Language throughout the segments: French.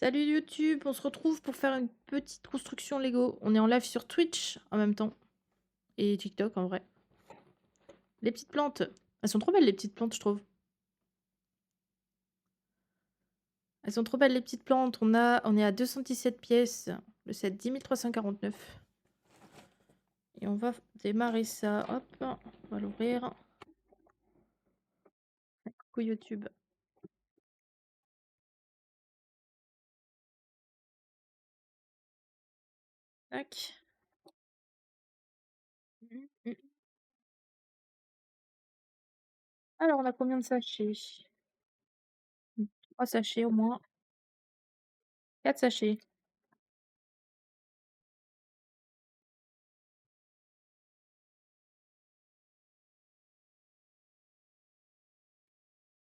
Salut YouTube, on se retrouve pour faire une petite construction Lego. On est en live sur Twitch en même temps. Et TikTok en vrai. Les petites plantes. Elles sont trop belles les petites plantes, je trouve. Elles sont trop belles les petites plantes. On est à 217 pièces. Le set 10 349. Et on va démarrer ça. Hop, on va l'ouvrir. Coucou YouTube. Tac. Alors, on a combien de sachets? 3 sachets au moins. 4 sachets.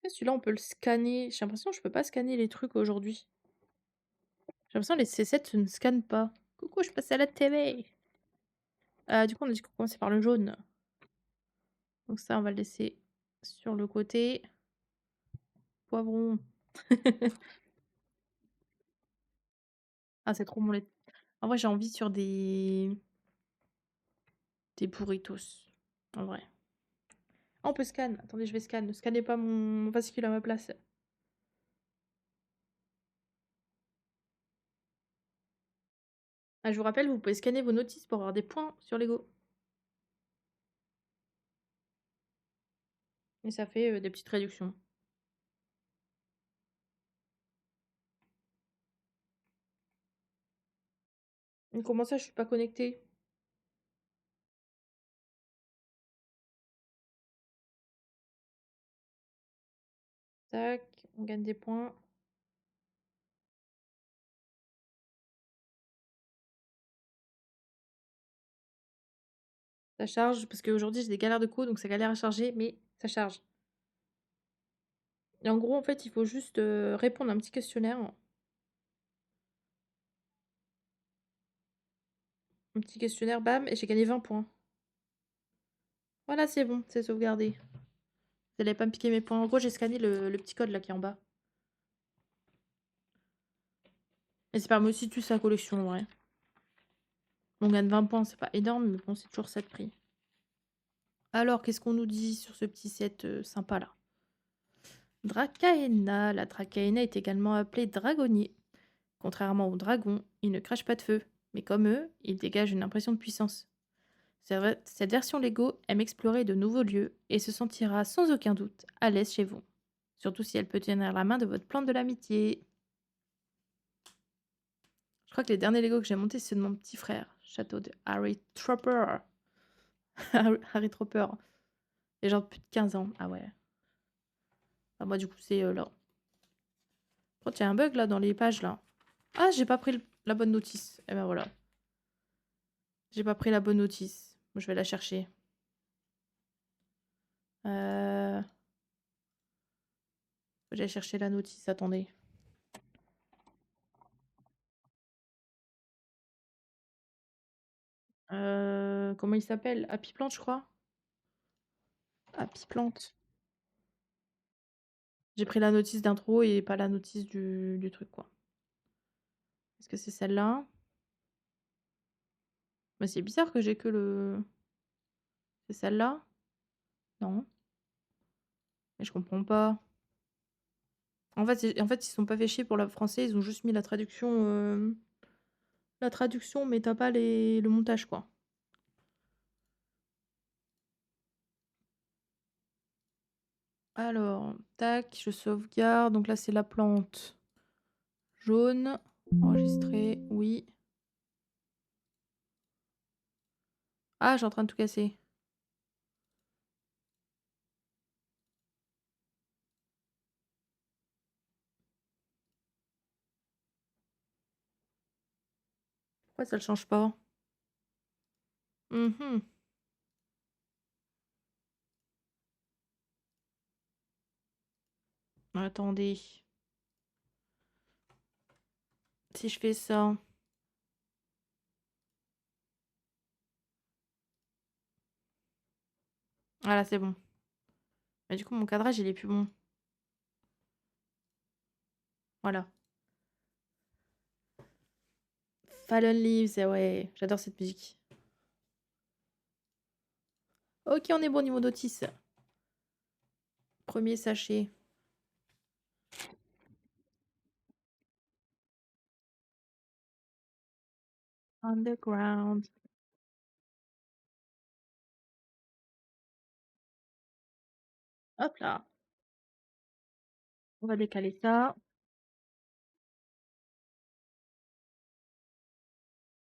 Celui-là, on peut le scanner. J'ai l'impression que je peux pas scanner les trucs aujourd'hui. J'ai l'impression que les C7 ne scannent pas. Coucou, je passe à la télé. Du coup, on a dit qu'on commençait par le jaune. Donc ça, on va le laisser sur le côté. Poivron. Ah, c'est trop bon. En vrai, j'ai envie sur des burritos. En vrai. Ah, on peut scan. Attendez, je vais scan. Ne scannez pas mon fascicule à ma place. Ah, je vous rappelle, vous pouvez scanner vos notices pour avoir des points sur Lego. Et ça fait des petites réductions. Et comment ça, je suis pas connectée? Tac, on gagne des points. Ça charge, parce qu'aujourd'hui j'ai des galères de co, donc ça galère à charger, mais ça charge. Et en gros, en fait, il faut juste répondre à un petit questionnaire. Un petit questionnaire, bam, et j'ai gagné 20 points. Voilà, c'est bon, c'est sauvegardé. Vous n'allez pas me piquer mes points. En gros, j'ai scanné le petit code là qui est en bas. Et c'est pas moi aussi tu sa collection, en vrai. On gagne 20 points, c'est pas énorme, mais bon, c'est toujours ça de prix. Alors, qu'est-ce qu'on nous dit sur ce petit set sympa là? Dracaena. La Dracaena est également appelée dragonnier. Contrairement aux dragons, ils ne crachent pas de feu. Mais comme eux, ils dégagent une impression de puissance. Cette version Lego aime explorer de nouveaux lieux et se sentira sans aucun doute à l'aise chez vous. Surtout si elle peut tenir la main de votre plante de l'amitié. Je crois que les derniers Lego que j'ai montés, c'est de mon petit frère. Château de Harry Tropper. Harry Tropper. Il y a genre plus de 15 ans. Ah ouais. Ah, moi, du coup, c'est là. Oh, il y a un bug là dans les pages là. Ah, j'ai pas pris la bonne notice. Eh ben voilà. J'ai pas pris la bonne notice. Je vais la chercher. Euh... J'ai cherché la notice. Attendez. Comment il s'appelle? Happy Plant, je crois. Happy Plant. J'ai pris la notice d'intro et pas la notice du truc, quoi. Est-ce que c'est celle-là? Mais c'est bizarre que j'ai que le... C'est celle-là? Non. Mais je comprends pas. En fait, ils sont pas fait chier pour le français, ils ont juste mis la traduction. La traduction, mais t'as pas le montage, quoi. Alors, tac, je sauvegarde. Donc là, c'est la plante jaune. Enregistrer, oui. Ah, j'ai en train de tout casser. Pourquoi ça le change pas? Mhm. Attendez. Si je fais ça... Voilà, c'est bon. Mais du coup, mon cadrage, il est plus bon. Voilà. Fallen Leaves, ah ouais, j'adore cette musique. OK, on est bon niveau notice. Premier sachet. Underground. Hop là, on va décaler ça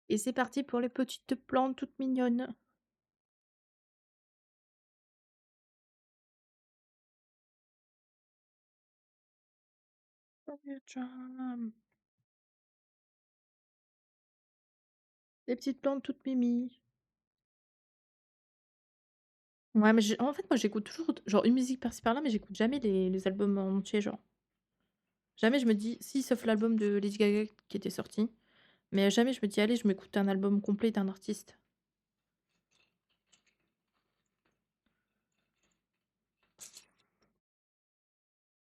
et c'est parti pour les petites plantes toutes mignonnes. Fire drum. Les petites plantes toutes mimi. Ouais, mais en fait, moi, j'écoute toujours genre une musique par-ci par-là, mais j'écoute jamais les albums en entier, genre. Jamais je me dis si, sauf l'album de Lady Gaga qui était sorti, mais jamais je me dis: «Allez, je m'écoute un album complet d'un artiste».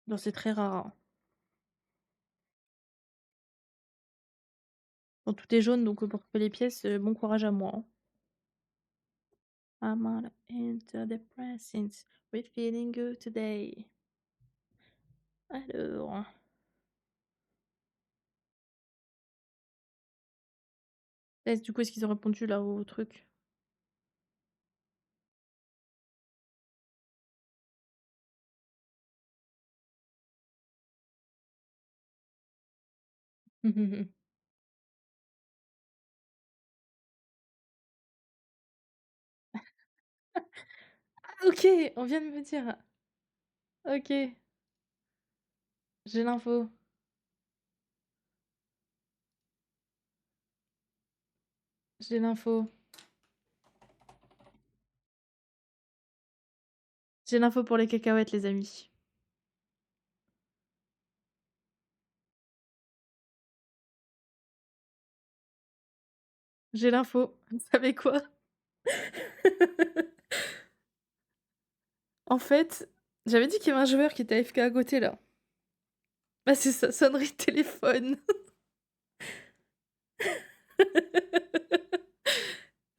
Non, c'est très rare, hein. Bon, tout est jaune, donc pour couper les pièces, bon courage à moi, hein. I'm on antidepressants, we're feeling good today. Alors, du coup, est-ce qu'ils ont répondu là au truc? Ah OK, on vient de me dire. OK, j'ai l'info. J'ai l'info. J'ai l'info pour les cacahuètes, les amis. J'ai l'info. Vous savez quoi? En fait, j'avais dit qu'il y avait un joueur qui était AFK à côté là. Bah, c'est sa sonnerie de téléphone.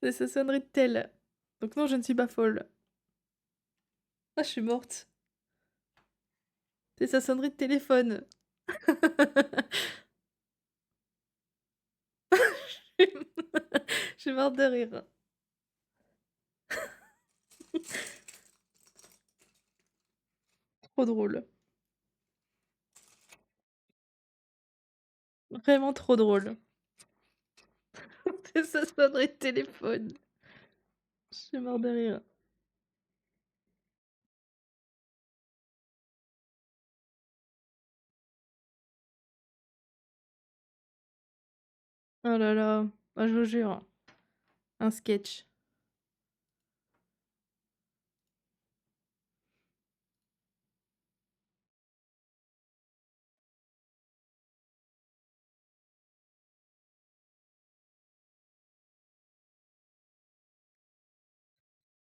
C'est sa sonnerie de tel. Donc non, je ne suis pas folle. Ah, je suis morte. C'est sa sonnerie de téléphone. Je suis morte de rire. Trop drôle. Vraiment trop drôle. C'est sa sonnerie de téléphone. Je suis morte de rire. Oh là là. Ah, je vous jure. Un sketch.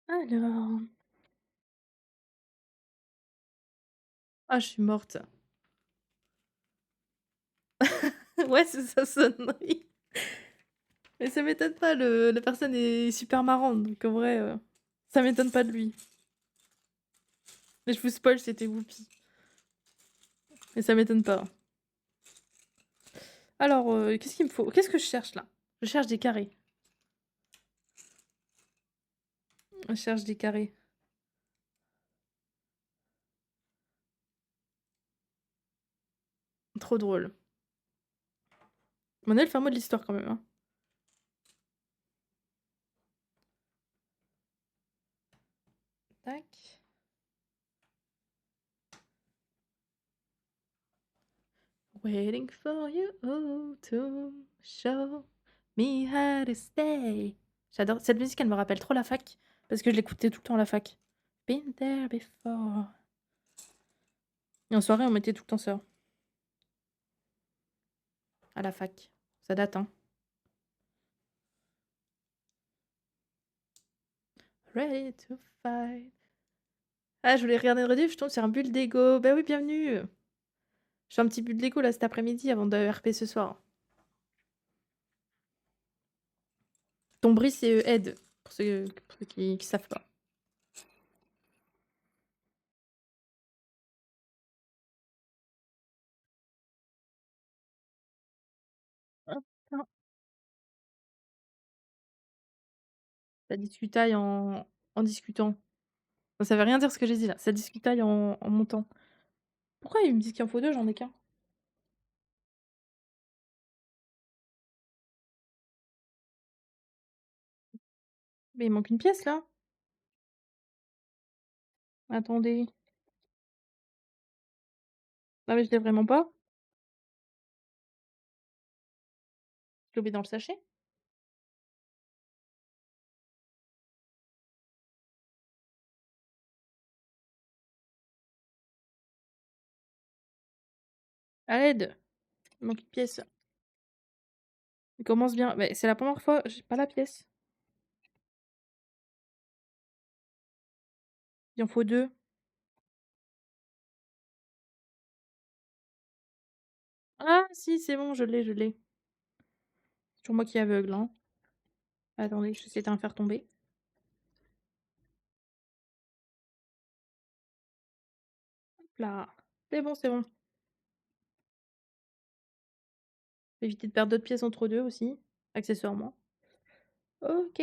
Alors. Ah, je suis morte. Ouais, c'est sa sonnerie. Mais ça m'étonne pas, la personne est super marrante, donc en vrai, ça m'étonne pas de lui. Mais je vous spoil, c'était Whoopi. Mais ça m'étonne pas. Alors, qu'est-ce qu'il me faut? Qu'est-ce que je cherche là? Je cherche des carrés. Je cherche des carrés. Trop drôle. Manuel, fais-moi de l'histoire quand même, hein. Tac. Waiting for you to show me how to stay. J'adore. Cette musique, elle me rappelle trop la fac. Parce que je l'écoutais tout le temps à la fac. Been there before. Et en soirée, on mettait tout le temps ça. À la fac. Ça date, hein. Ready to fight. Ah, je voulais regarder une rediff, je tombe sur un bulle d'ego. Bah oui, bienvenue. Je fais un petit bulle d'ego là cet après-midi avant de RP ce soir. Tombris, c'est, aide, pour ceux qui savent pas. Hop là. Ça discutaille en discutant. Ça veut rien dire ce que j'ai dit là, ça discutaille en montant. Pourquoi il me dit qu'il en faut 2? J'en ai qu'un. Mais il manque une pièce là? Attendez. Non mais je l'ai vraiment pas? Je l'ai oublié dans le sachet? À l'aide! Il manque une pièce. Il commence bien. Mais c'est la première fois, j'ai pas la pièce. Il en faut 2. Ah si, c'est bon, je l'ai, je l'ai. C'est toujours moi qui est aveugle, hein. Attendez, je vais essayer de faire tomber. Hop là. C'est bon, c'est bon. Éviter de perdre d'autres pièces entre 2 aussi, accessoirement. OK.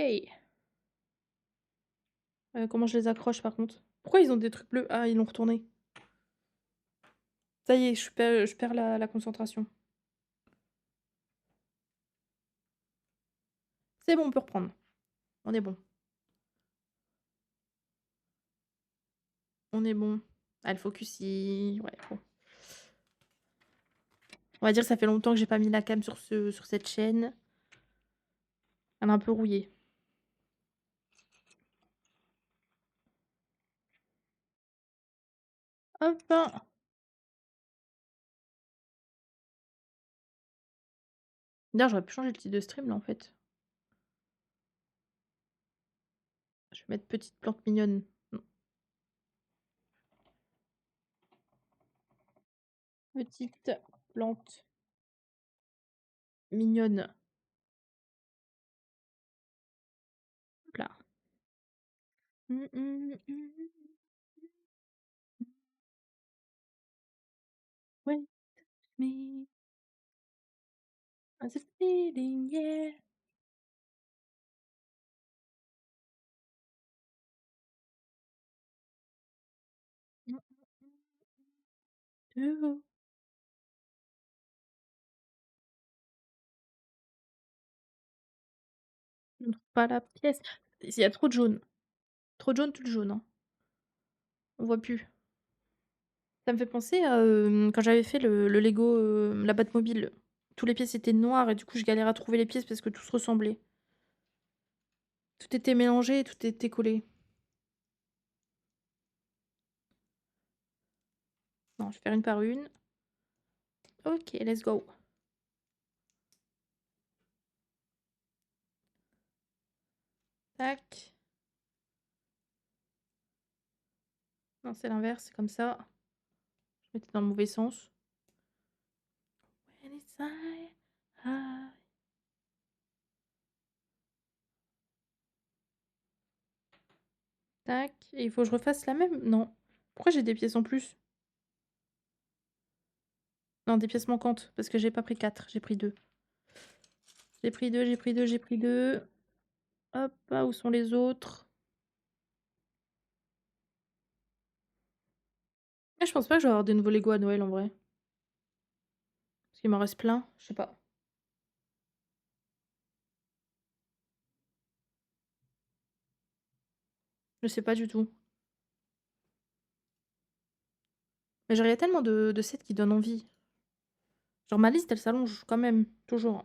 Comment je les accroche par contre? Pourquoi ils ont des trucs bleus? Ah, ils l'ont retourné. Ça y est, je perds la concentration. C'est bon, on peut reprendre. On est bon. On est bon. Ah, le focus, il ouais, bon. On va dire que ça fait longtemps que j'ai pas mis la cam sur cette chaîne. Elle est un peu rouillée. Hop là. D'ailleurs, j'aurais pu changer le titre de stream là, en fait. Je vais mettre petite plante mignonne. Non, petite plante mignonne. Hop là. Mmh, mmh, mmh. With me as a feeling, yeah. Mmh, mmh, je ne trouve pas la pièce. Il y a trop de jaune. Trop de jaune, tout le jaune, hein. On voit plus. Ça me fait penser à, quand j'avais fait le Lego, la Batmobile. Tous les pièces étaient noires et du coup, je galérais à trouver les pièces parce que tout se ressemblait. Tout était mélangé, tout était collé. Non, je vais faire une par une. OK, let's go. Tac. Non, c'est l'inverse, c'est comme ça. Je mettais dans le mauvais sens. When it's high. Tac. Et il faut que je refasse la même? Non. Pourquoi j'ai des pièces en plus? Non, des pièces manquantes, parce que j'ai pas pris 4, j'ai pris 2. J'ai pris 2, j'ai pris 2, j'ai pris 2. Hop, ah, où sont les autres? Ah, je pense pas que je vais avoir de nouveaux Lego à Noël en vrai. Parce qu'il m'en reste plein, je sais pas. Je sais pas du tout. Mais genre, il y a tellement de sets qui donnent envie. Genre, ma liste, elle s'allonge quand même, toujours.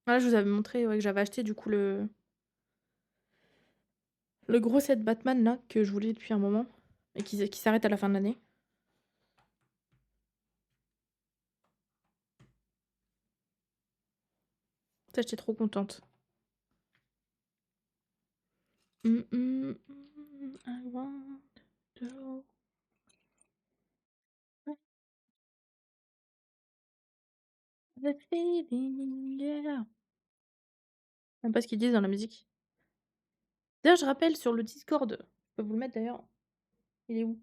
Voilà, je vous avais montré ouais, que j'avais acheté du coup le gros set Batman là, que je voulais depuis un moment, et qui s'arrête à la fin de l'année. Ça, j'étais trop contente. I want to... The feeling, yeah. Je sais même pas ce qu'ils disent dans la musique. D'ailleurs, je rappelle sur le Discord, je peux vous le mettre d'ailleurs. Il est où?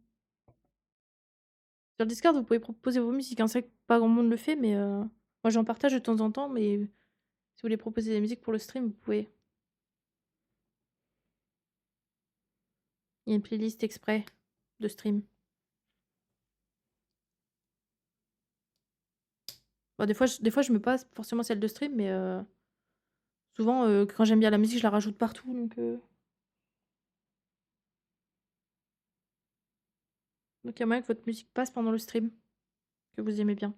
Sur le Discord, vous pouvez proposer vos musiques, hein. C'est vrai que pas grand monde le fait, mais moi j'en partage de temps en temps, mais si vous voulez proposer des musiques pour le stream, vous pouvez. Il y a une playlist exprès de stream. Bah, des fois je mets pas forcément celle de stream, mais souvent, quand j'aime bien la musique, je la rajoute partout, donc il y a moyen que votre musique passe pendant le stream, que vous aimez bien.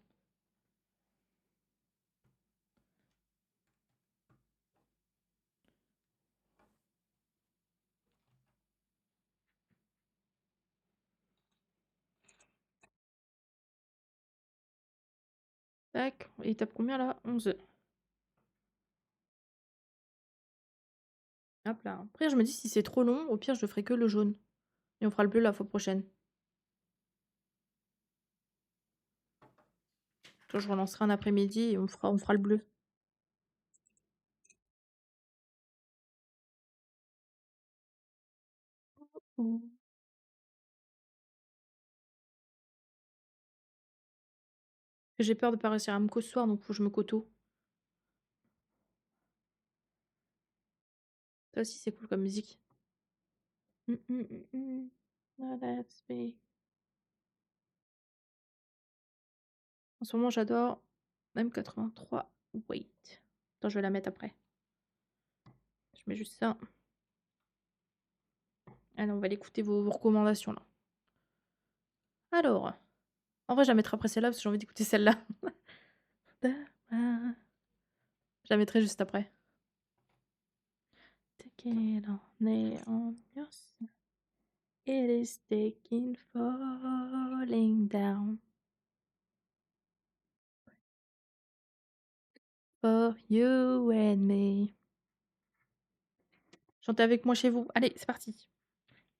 Tac, il tape combien là? 11. Hop là. Après je me dis si c'est trop long, au pire je ferai que le jaune et on fera le bleu la fois prochaine. Toi je relancerai un après-midi et on fera le bleu. Mmh. J'ai peur de pas réussir à me co ce soir, donc faut que je me coto. Ça aussi c'est cool comme musique. Mmh, mmh, mmh, mmh. Ah that's me. En ce moment j'adore M83 Wait. Attends, je vais la mettre après. Je mets juste ça. Allez, on va l'écouter vos recommandations là. Alors, en vrai, je la mettrai après celle-là parce que j'ai envie d'écouter celle-là. Je la mettrai juste après. Take it on it on your side. It is taking falling down for you and me. Chantez avec moi chez vous. Allez, c'est parti.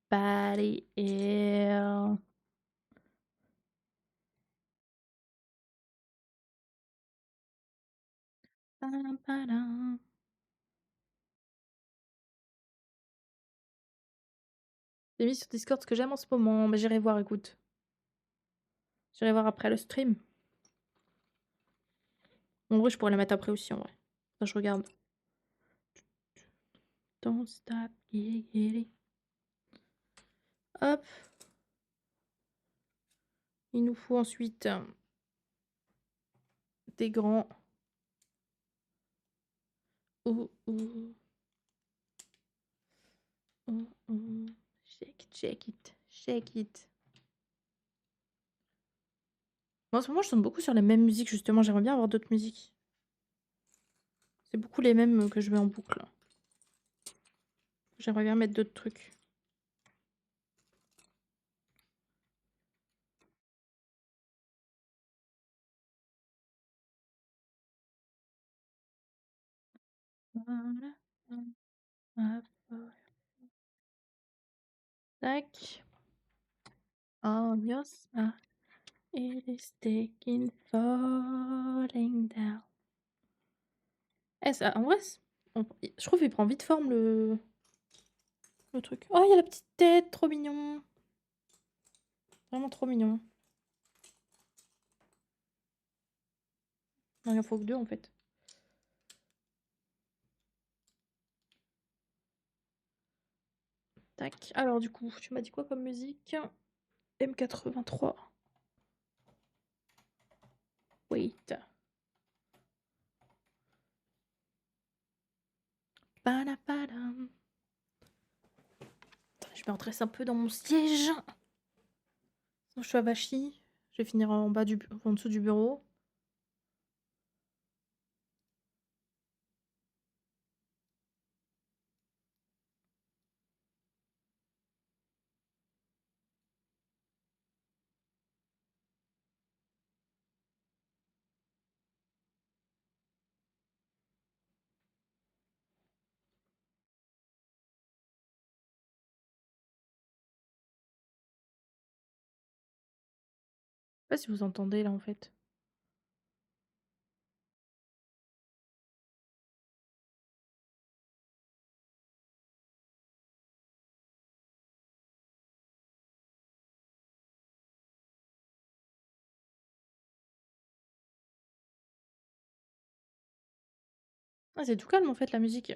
Body ill. Padam, padam. J'ai mis sur Discord ce que j'aime en ce moment. Mais j'irai voir, écoute. J'irai voir après le stream. En vrai, je pourrais la mettre après aussi, en vrai. Attends, je regarde. Don't stop, giggity. Hop. Il nous faut ensuite des grands. Ouh, ouh. Ouh, ouh. Shake it, shake it, shake it. Moi, en ce moment, je tombe beaucoup sur les mêmes musiques, justement. J'aimerais bien avoir d'autres musiques. C'est beaucoup les mêmes que je mets en boucle. J'aimerais bien mettre d'autres trucs. Voilà. Hop, hop. Tac. On your smile, it is taking falling down. Eh, ça, en vrai, je trouve qu'il prend vite forme le truc. Oh, il y a la petite tête, trop mignon. Vraiment trop mignon. Non, il en faut que deux en fait. Tac. Alors du coup, tu m'as dit quoi comme musique? M83. Wait. Padam. Attends, je me redresse un peu dans mon siège. Sinon, je suis avachie. Je vais finir en dessous du bureau. Je sais pas si vous entendez là en fait. Ah, c'est tout calme en fait la musique.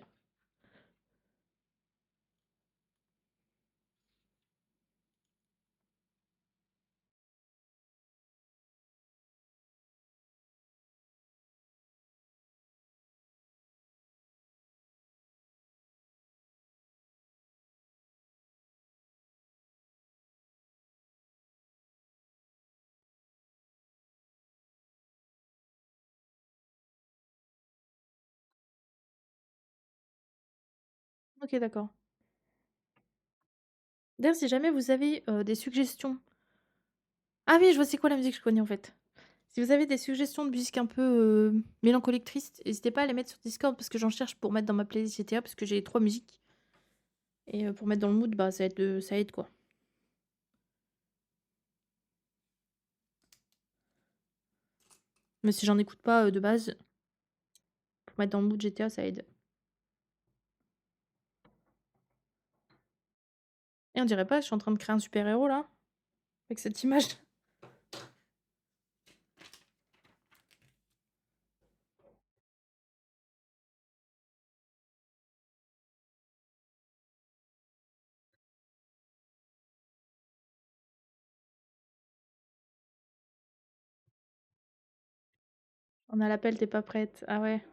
OK, d'accord. D'ailleurs, si jamais vous avez, des suggestions, ah oui, je vois c'est quoi la musique, je connais en fait. Si vous avez des suggestions de musique un peu, mélancolique, triste, n'hésitez pas à les mettre sur Discord parce que j'en cherche pour mettre dans ma playlist GTA parce que j'ai 3 musiques et pour mettre dans le mood, bah, ça aide quoi. Mais si j'en écoute pas, de base, pour mettre dans le mood GTA, ça aide. Et on dirait pas, je suis en train de créer un super héros là, avec cette image. On a l'appel, tu pas prête. Ah ouais.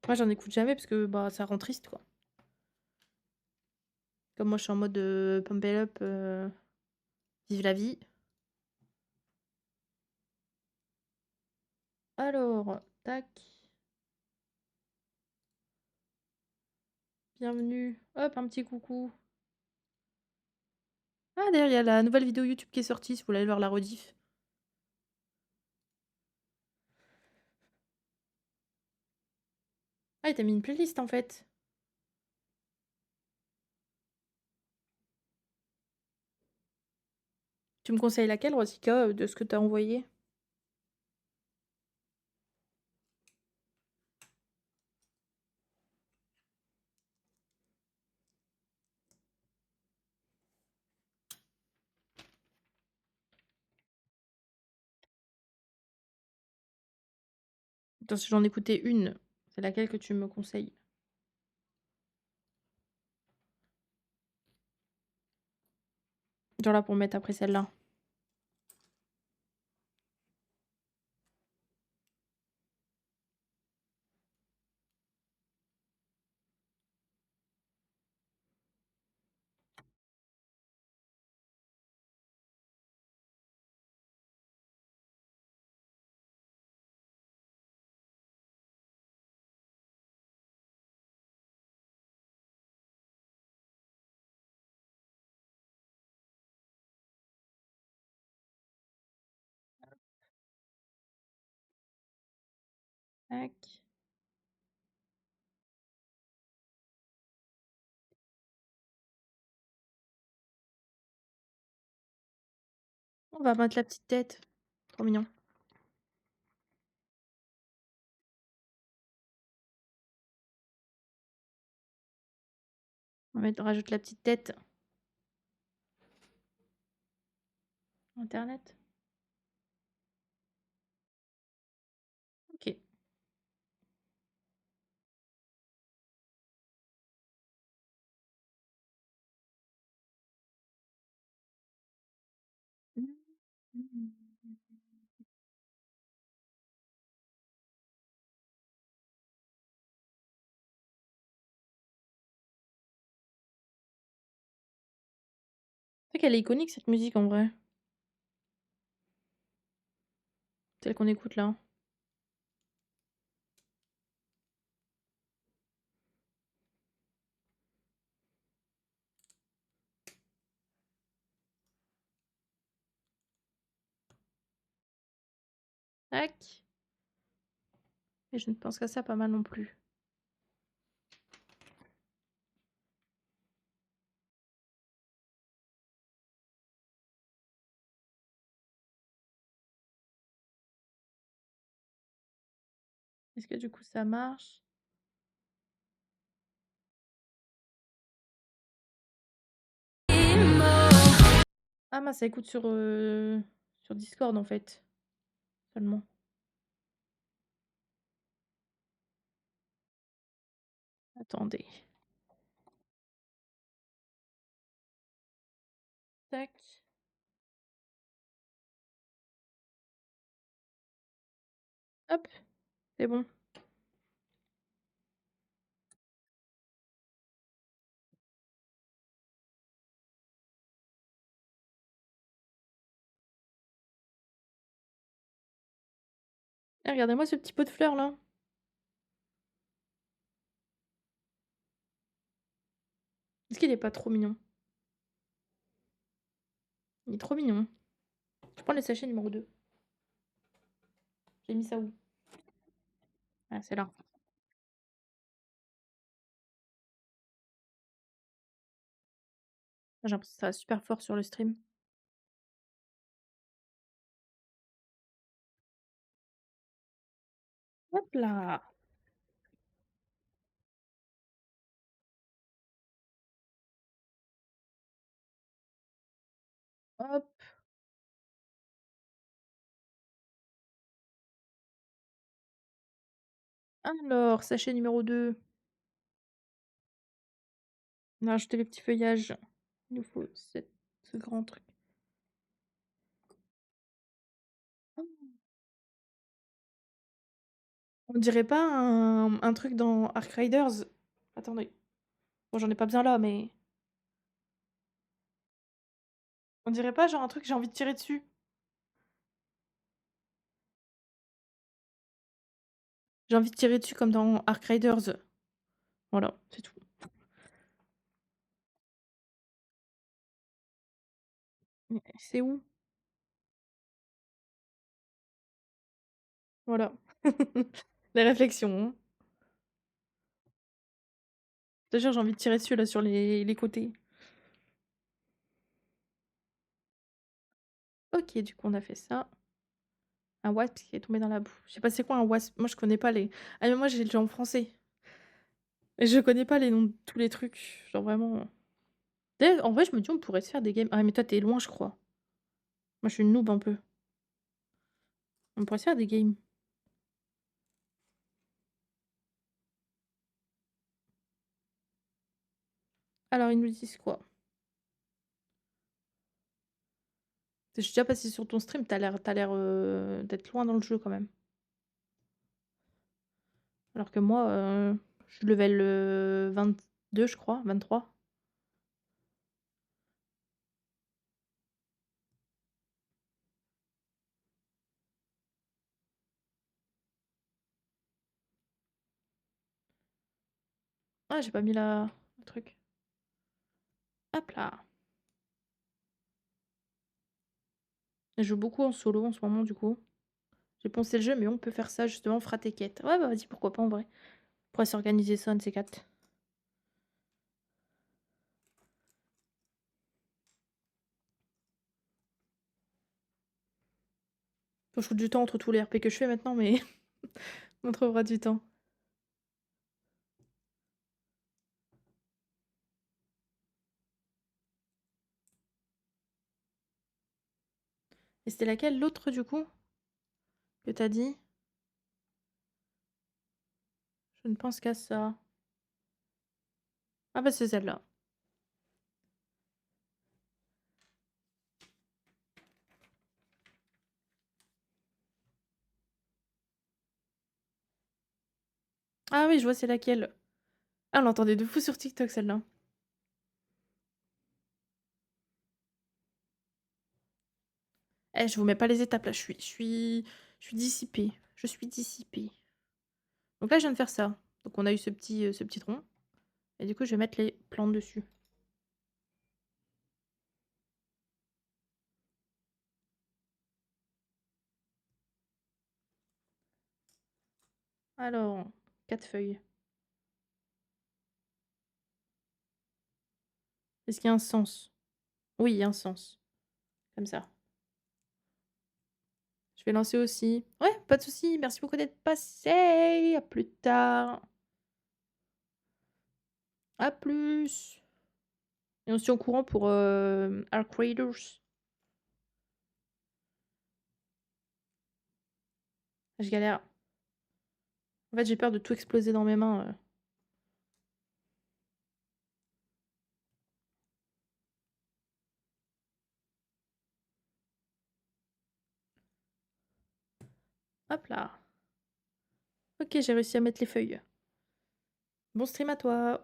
Moi, j'en écoute jamais parce que, bah, ça rend triste quoi. Comme moi, je suis en mode, pump it up, vive la vie. Alors, tac, bienvenue. Hop, un petit coucou. Ah d'ailleurs, il y a la nouvelle vidéo YouTube qui est sortie, si vous voulez aller voir la rediff. Ah, il t'a mis une playlist en fait. Tu me conseilles laquelle, Rosika, de ce que t'as envoyé? Attends, si j'en écoutais une, c'est laquelle que tu me conseilles? Genre là pour mettre après celle-là. Tac. On va mettre la petite tête. Trop mignon. Rajoute la petite tête. Internet. OK. C'est qu'elle est iconique cette musique en vrai. Celle qu'on écoute là. Tac. Et je ne pense qu'à ça pas mal non plus. Est-ce que du coup ça marche? Ah mince, ça écoute sur Discord en fait, seulement. Attendez. Tac. Hop, c'est bon. Ah, regardez-moi ce petit pot de fleurs là. Est-ce qu'il est pas trop mignon? Il est trop mignon. Je prends le sachet numéro 2. J'ai mis ça où? Ah, c'est là. J'ai l'impression que ça va super fort sur le stream. Hop là! Hop. Alors, sachet numéro 2. On a rajouté les petits feuillages. Il nous faut ce grand truc. Oh, on dirait pas un truc dans Ark Riders? Attendez. Bon, j'en ai pas besoin là, mais on dirait pas genre un truc que j'ai envie de tirer dessus? J'ai envie de tirer dessus comme dans Ark Riders. Voilà, c'est tout. Mais c'est où? Voilà. Les réflexions, hein. Je te jure, j'ai envie de tirer dessus là sur les côtés. OK, du coup, on a fait ça. Un wasp qui est tombé dans la boue. Je sais pas c'est quoi un wasp? Moi, je connais pas les ah mais moi, j'ai le jeu en français et je connais pas les noms de tous les trucs, genre vraiment. D'ailleurs, en vrai, je me dis on pourrait se faire des games ah mais toi, tu es loin, je crois. Moi, je suis une noob un peu. On pourrait se faire des games. Alors, ils nous disent quoi? Je suis déjà passée sur ton stream, tu as l'air d'être loin dans le jeu quand même. Alors que moi, je suis level, 22 je crois, 23. Ah, j'ai pas mis la le truc. Hop là! Je joue beaucoup en solo en ce moment du coup. J'ai poncé le jeu, mais on peut faire ça justement, on fera tes quêtes. Ouais, bah vas-y, pourquoi pas en vrai. On pourrait s'organiser ça, un de ces quatre. Faut que je trouve du temps entre tous les RP que je fais maintenant, mais on trouvera du temps. Et c'était laquelle l'autre du coup que t'as dit? Je ne pense qu'à ça. Ah bah c'est celle-là. Ah oui, je vois c'est laquelle. Ah, on l'entendait de fou sur TikTok celle-là. Eh, je vous mets pas les étapes là, je suis dissipée. Je suis dissipée. Donc là, je viens de faire ça. Donc on a eu ce petit tronc. Et du coup, je vais mettre les plantes dessus. Alors, 4 feuilles. Est-ce qu'il y a un sens? Oui, il y a un sens. Comme ça. Je vais lancer aussi. Ouais, pas de souci. Merci beaucoup d'être passé. À plus tard. À plus. Et on se tient au courant pour Ark Raiders. Je galère. En fait, j'ai peur de tout exploser dans mes mains. Hop là. OK, j'ai réussi à mettre les feuilles. Bon stream à toi.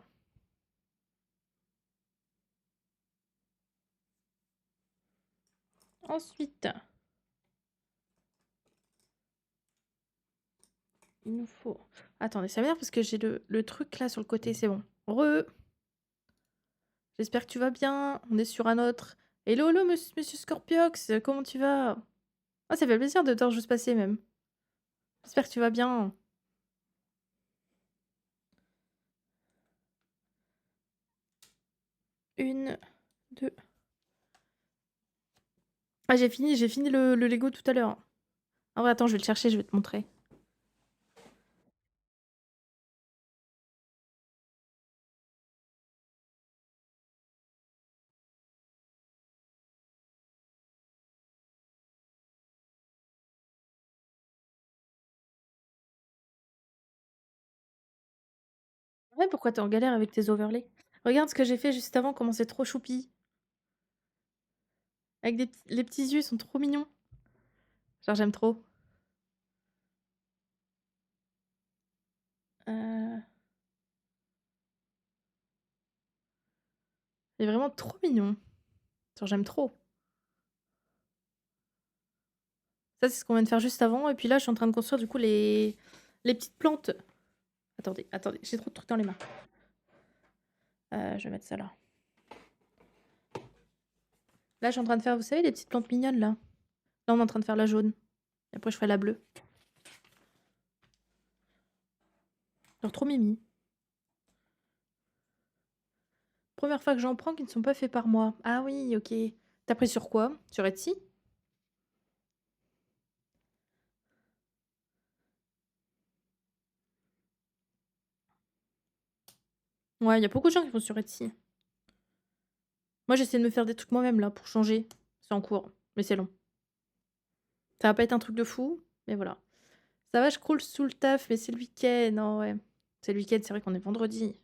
Ensuite, il nous faut attendez, ça m'énerve parce que j'ai le truc là sur le côté, c'est bon. Re, j'espère que tu vas bien. On est sur un autre. Hello, hello, monsieur Scorpiox, comment tu vas? Ah, ça fait plaisir de te voir juste passer même. J'espère que tu vas bien. Une, deux. Ah, j'ai fini le Lego tout à l'heure. Ah ouais, attends, je vais le chercher, je vais te montrer. Ouais, pourquoi t'es en galère avec tes overlays? Regarde ce que j'ai fait juste avant, comment c'est trop choupi. Avec les petits yeux, ils sont trop mignons. Genre, j'aime trop. Euh... C'est vraiment trop mignon. Genre, j'aime trop. Ça, c'est ce qu'on vient de faire juste avant. Et puis là, je suis en train de construire du coup les petites plantes. Attendez, attendez, j'ai trop de trucs dans les mains. Je vais mettre ça là. Là, je suis en train de faire, vous savez, les petites plantes mignonnes là. Là, on est en train de faire la jaune. Et après, je ferai la bleue. Genre, trop mimi. Première fois que j'en prends qui ne sont pas faits par moi. Ah oui, ok. T'as pris sur quoi? Sur Etsy? Ouais, il y a beaucoup de gens qui font sur Etsy. Moi, j'essaie de me faire des trucs moi-même là pour changer. C'est en cours, mais c'est long. Ça va pas être un truc de fou, mais voilà. Ça va, je croule sous le taf, mais c'est le week-end. Non, ouais. C'est le week-end, c'est vrai qu'on est vendredi.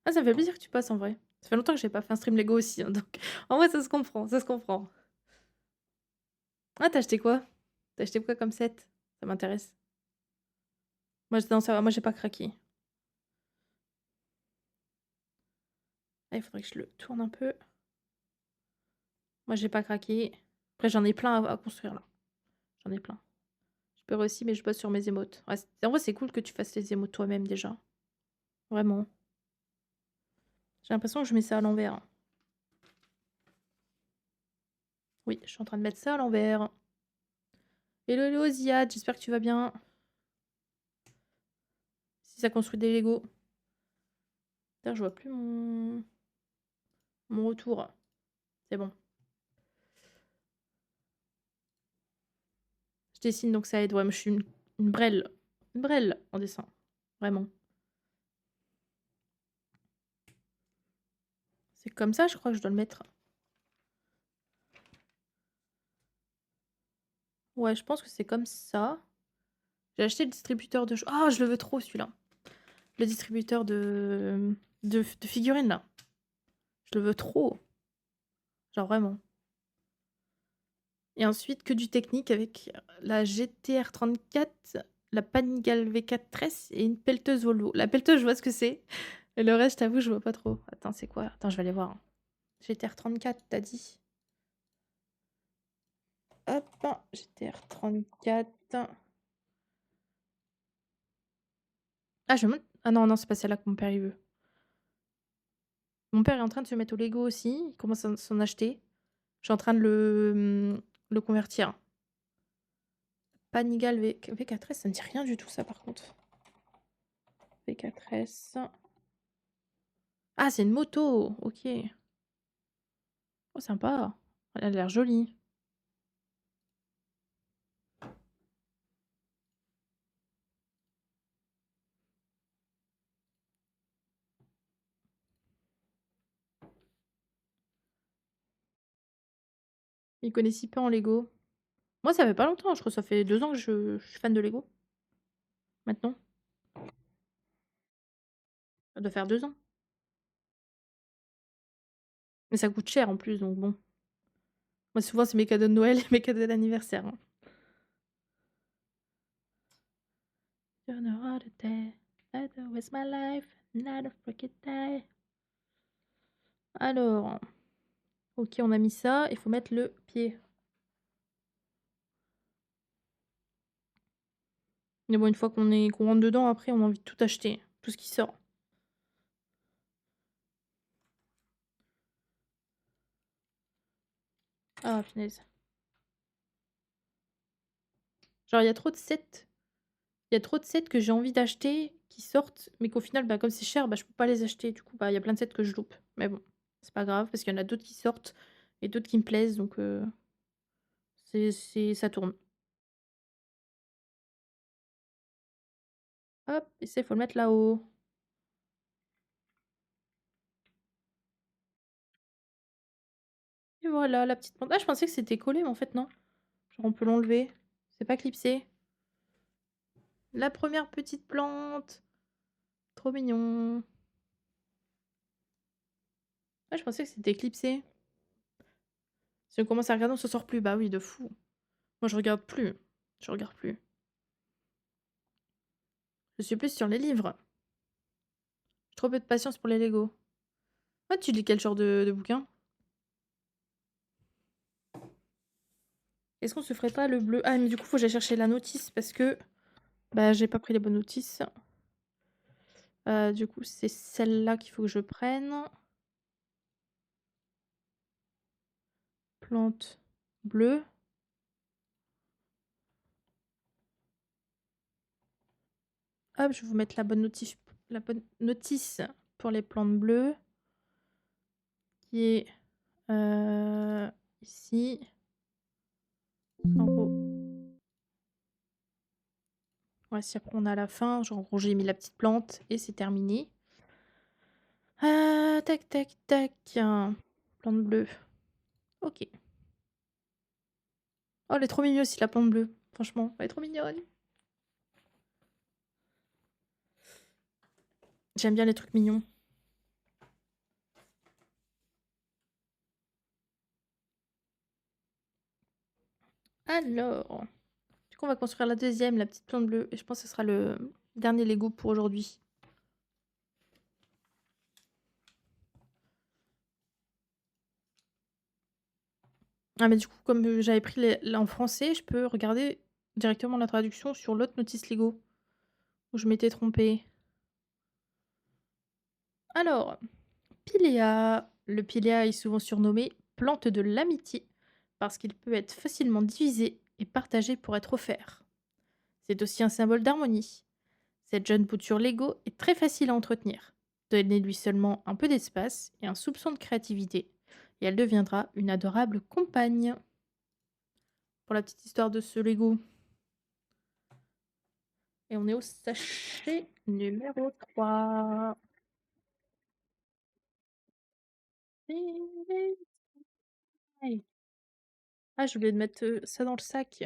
Ah, ça me fait plaisir que tu passes en vrai. Ça fait longtemps que j'ai pas fait un stream Lego aussi, hein, donc en vrai, ça se comprend, ça se comprend. Ah, t'as acheté quoi? T'as acheté quoi comme set? Ça m'intéresse. Moi, non, ça va, moi, j'ai pas craqué. Ah, il faudrait que je le tourne un peu. Moi, j'ai pas craqué. Après, j'en ai plein à construire là. J'en ai plein. Je peux aussi, mais je bosse sur mes émotes. Ouais, en vrai, c'est cool que tu fasses les émotes toi-même déjà. Vraiment. J'ai l'impression que je mets ça à l'envers. Oui, je suis en train de mettre ça à l'envers. Hello, hello, Ziad, j'espère que tu vas bien. Si ça construit des Lego. D'ailleurs, je vois plus mon retour. C'est bon. Je dessine donc ça aide. Ouais, mais je suis une brêle. Une brêle en dessin. Vraiment. C'est comme ça, je crois que je dois le mettre. Ouais, je pense que c'est comme ça. J'ai acheté le distributeur de... Ah, je le veux trop celui-là. Le distributeur de figurines là. Je le veux trop. Genre vraiment. Et ensuite, que du technique avec la GTR 34, la Panigale V4 et une pelleteuse Volvo. La pelleteuse, je vois ce que c'est. Et le reste, j'avoue, je vois pas trop. Attends, c'est quoi? Attends, je vais aller voir. GTR 34, t'as dit? Hop, GTR 34. Ah, je me... Ah non, non, c'est pas celle-là que mon père il veut. Mon père est en train de se mettre au Lego aussi. Il commence à s'en acheter. Je suis en train de le convertir. Panigale V4S, ça ne dit rien du tout, ça, par contre. V4S. Ah, c'est une moto. Ok. Oh, sympa. Elle a l'air jolie. Il connaît si peu en Lego. Moi, ça fait pas longtemps. Je crois que ça fait 2 ans que je suis fan de Lego. Maintenant. Ça doit faire 2 ans. Mais ça coûte cher en plus, donc bon. Moi, souvent, c'est mes cadeaux de Noël et mes cadeaux d'anniversaire, hein. You know how to day, I do with my life, not a freaking day. Alors, OK, on a mis ça, il faut mettre le pied. Mais bon, une fois qu'on rentre dedans, après, on a envie de tout acheter, tout ce qui sort. Ah, punaise. Genre, il y a trop de sets que j'ai envie d'acheter qui sortent, mais qu'au final, bah, comme c'est cher, bah, je peux pas les acheter. Du coup, bah, il y a plein de sets que je loupe. Mais bon, c'est pas grave parce qu'il y en a d'autres qui sortent et d'autres qui me plaisent, donc ça tourne. Hop, et ça, il faut le mettre là-haut. Et voilà, la petite plante. Ah, je pensais que c'était collé, mais en fait, non. Genre, on peut l'enlever. C'est pas clipsé. La première petite plante. Trop mignon. Ah, je pensais que c'était clipsé. Si on commence à regarder, on s'en sort plus. Bah oui, de fou. Moi, je regarde plus. Je regarde plus. Je suis plus sur les livres. J'ai trop peu de patience pour les Lego. Ah, tu lis quel genre de bouquin? Est-ce qu'on se ferait pas le bleu? Ah, mais du coup, faut que j'aille chercher la notice parce que bah, j'ai pas pris les bonnes notices. Du coup, c'est celle-là qu'il faut que je prenne. Plante bleue. Hop, je vais vous mettre la bonne notice pour les plantes bleues qui est ici, en haut. Ouais, si après on a la fin, genre en gros j'ai mis la petite plante et c'est terminé. Tac, tac, tac. Plante bleue. Ok. Oh, elle est trop mignonne aussi, la plante bleue. Franchement, elle est trop mignonne. J'aime bien les trucs mignons. Alors, du coup, on va construire la deuxième, la petite plante bleue. Et je pense que ce sera le dernier Lego pour aujourd'hui. Ah, mais du coup, comme j'avais pris là en français, je peux regarder directement la traduction sur l'autre notice Lego où je m'étais trompée. Alors, Pilea. Le Pilea est souvent surnommé plante de l'amitié parce qu'il peut être facilement divisé et partagé pour être offert. C'est aussi un symbole d'harmonie. Cette jeune bouture Lego est très facile à entretenir. Donnez-lui seulement un peu d'espace et un soupçon de créativité, et elle deviendra une adorable compagne. Pour la petite histoire de ce Lego. Et on est au sachet numéro 3. Ah, je voulais mettre ça dans le sac.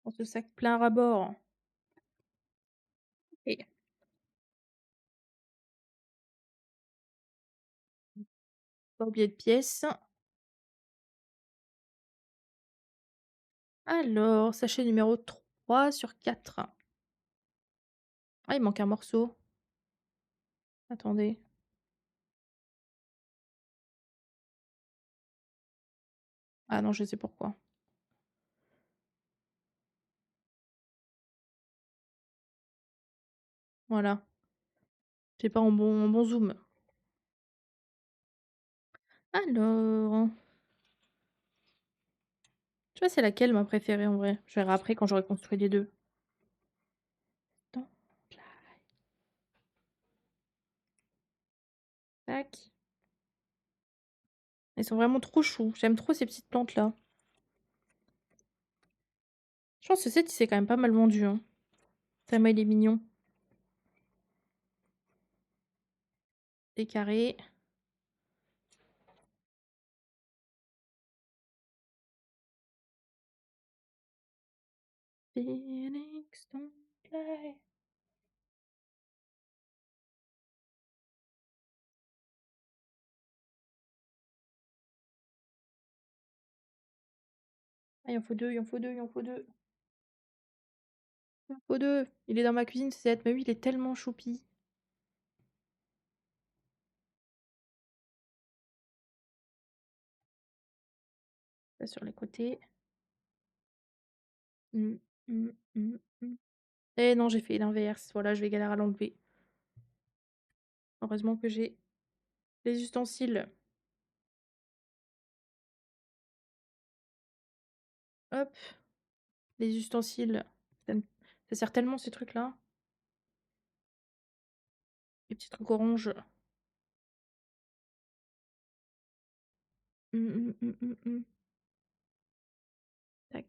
Dans ce sac plein à bord. Et pas oublier de pièces. Alors, sachet numéro 3 sur 4. Ah, il manque un morceau. Attendez. Ah non, je sais pourquoi. Voilà. J'ai pas en bon zoom. Alors, tu vois, c'est laquelle ma préférée en vrai? Je verrai après quand j'aurai construit les deux. Attends. Tac. Elles sont vraiment trop chou. J'aime trop ces petites plantes-là. Je pense que ce set, il s'est quand même pas mal vendu, hein. Tellement il est mignon. Des carrés. Phoenix don't fly. Ah, il en faut 2, il en faut 2, il en faut 2. Il en faut 2. Il est dans ma cuisine, ce set. Mais oui, il est tellement choupi. Là, sur les côtés. Mmh, mmh, mmh, mmh. Eh non, j'ai fait l'inverse. Voilà, je vais galérer à l'enlever. Heureusement que j'ai les ustensiles. Hop, les ustensiles. Ça me ça sert tellement ces trucs-là. Les petits trucs orange. Mmh, mmh, mmh, mmh, mmh. Tac.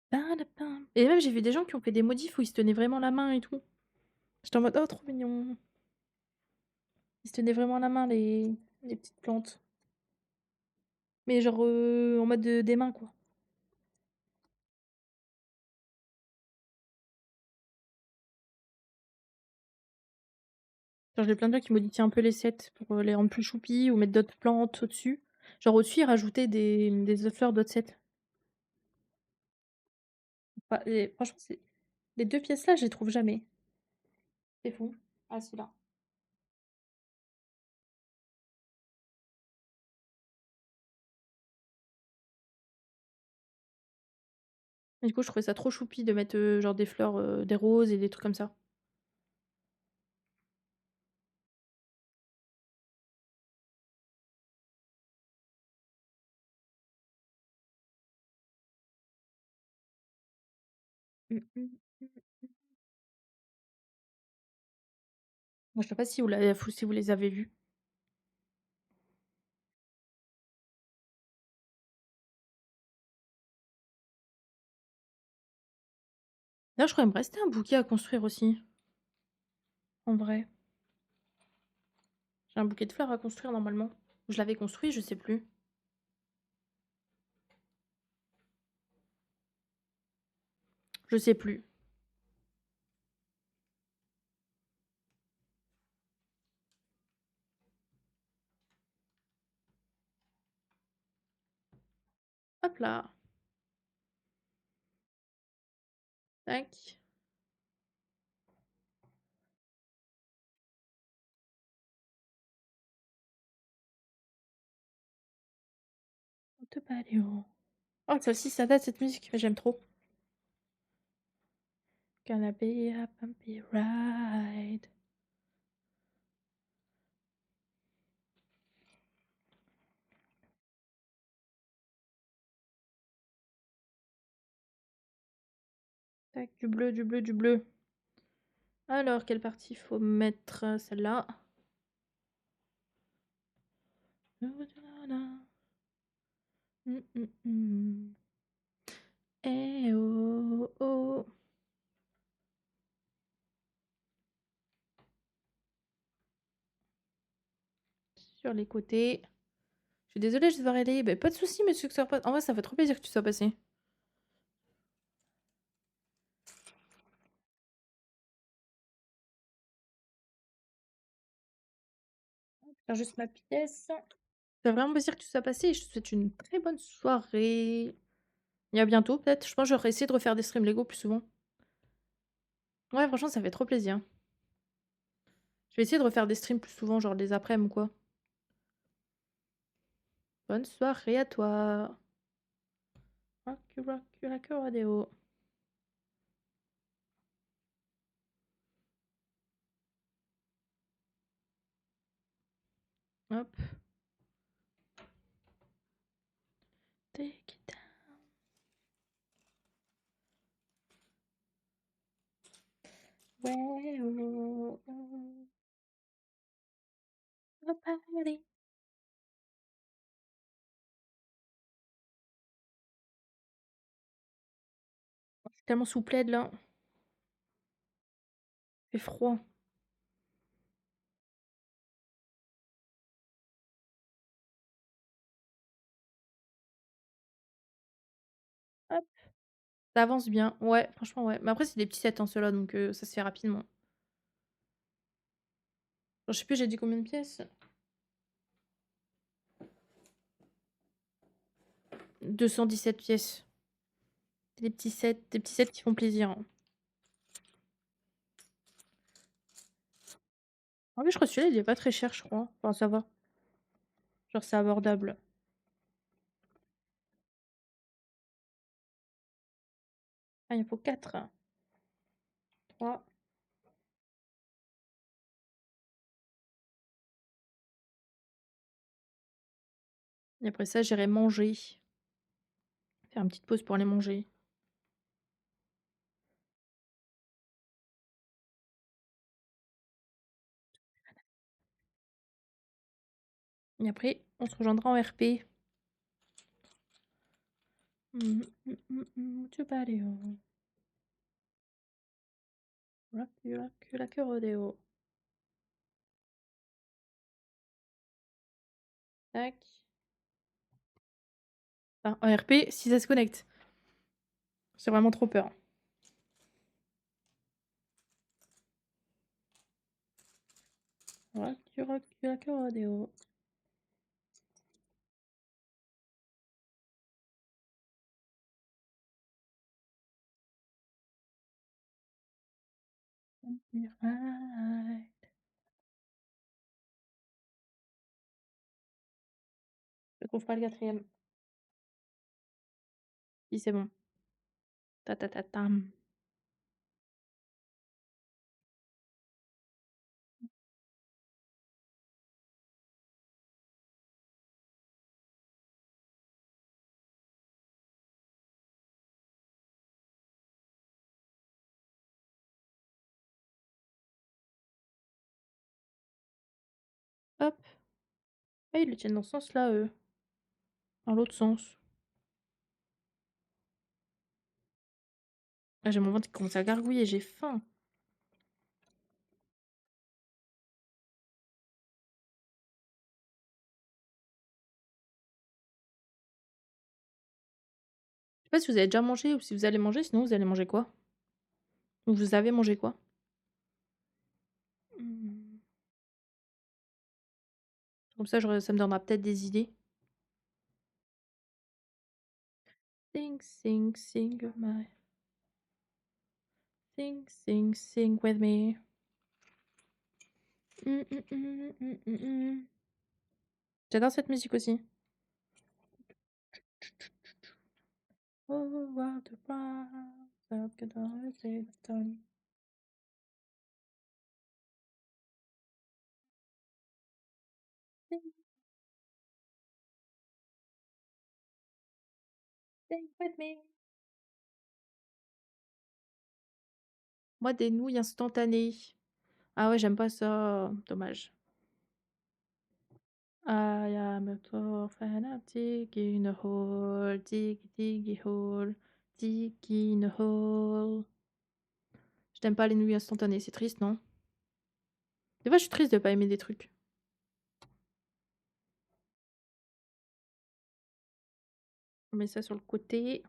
Padapam. Et même j'ai vu des gens qui ont fait des modifs où ils se tenaient vraiment la main et tout. J'étais en mode: «Oh trop mignon». Ils se tenaient vraiment la main les petites plantes. Mais genre, en mode, des mains quoi. Genre j'ai plein de gens qui modifiaient un peu les sets pour, les rendre plus choupis ou mettre d'autres plantes au-dessus. Genre au-dessus, ils rajoutaient des autres fleurs d'autres sets. Bah et franchement c'est les 2 pièces là, je les trouve jamais. C'est fou. Ah celui-là. Et du coup, je trouvais ça trop choupi de mettre, genre des fleurs, des roses et des trucs comme ça. Mmh mh. Mmh. Moi, je sais pas si vous les avez vus. D'ailleurs, je crois qu'il me restait un bouquet à construire aussi, en vrai. J'ai un bouquet de fleurs à construire normalement. Je l'avais construit, je sais plus. Je sais plus. Hop là. Tac. Te paléo. Oh, celle-ci, ça date cette musique, j'aime trop. Gonna be a bumpy ride. Tac, du bleu, du bleu, du bleu. Alors, quelle partie faut mettre? Celle-là. Eh oh oh. Sur les côtés. Je suis désolée, je vais devoir y aller. Bah, pas de souci, monsieur que ça repasse. En vrai, ça fait trop plaisir que tu sois passé. Faire juste ma pièce. Ça fait vraiment plaisir que tu sois passé et je te souhaite une très bonne soirée. Et à bientôt, peut-être. Je pense que j'aurais essayé de refaire des streams Lego plus souvent. Ouais, franchement, ça fait trop plaisir. Je vais essayer de refaire des streams plus souvent, genre les après-midi ou quoi. Bonne soirée à toi. Rock you, rock you like a rodeo. Hop. Take it down. Ouais, oh, oh. A party. C'est tellement sous plaid là. Il fait froid. Hop. Ça avance bien. Ouais, franchement, ouais. Mais après, c'est des petits sets, hein, ceux-là, donc ça se fait rapidement. Je sais plus, j'ai dit combien de pièces? 217 pièces. Des petits sets qui font plaisir, hein. Ah oui, je crois que celui-là, il est pas très cher, je crois. Enfin, ça va. Genre, c'est abordable. Ah, il en faut 4. 3. Et après ça, j'irai manger. Faire une petite pause pour aller manger. Et après, on se rejoindra en RP. Tu pareo. La que rodeo. Tac. Ah, en RP, si ça se connecte. J'ai vraiment trop peur. La que rodeo. Right. Je trouve pas le quatrième. Si, c'est bon. Ta ta ta tam. Hop. Ah, ils le tiennent dans ce sens-là, eux. Dans l'autre sens. Ah, j'ai mon ventre qui commence à gargouiller, j'ai faim. Je sais pas si vous avez déjà mangé ou si vous allez manger, sinon vous allez manger quoi? Ou vous avez mangé quoi? Mmh. Comme ça, ça me donnera peut-être des idées. Sing, sing, sing my... Sing, sing, sing with me. J'adore cette musique aussi. Oh, what a prize, I've got all the time. Sing, sing with me. Moi, des nouilles instantanées. Ah ouais, j'aime pas ça. Dommage. I am a tough fanatic in a hole, diggy diggy hole, dig in a hole. Je t'aime pas les nouilles instantanées, c'est triste, non? Des fois, je suis triste de pas aimer des trucs. On met ça sur le côté.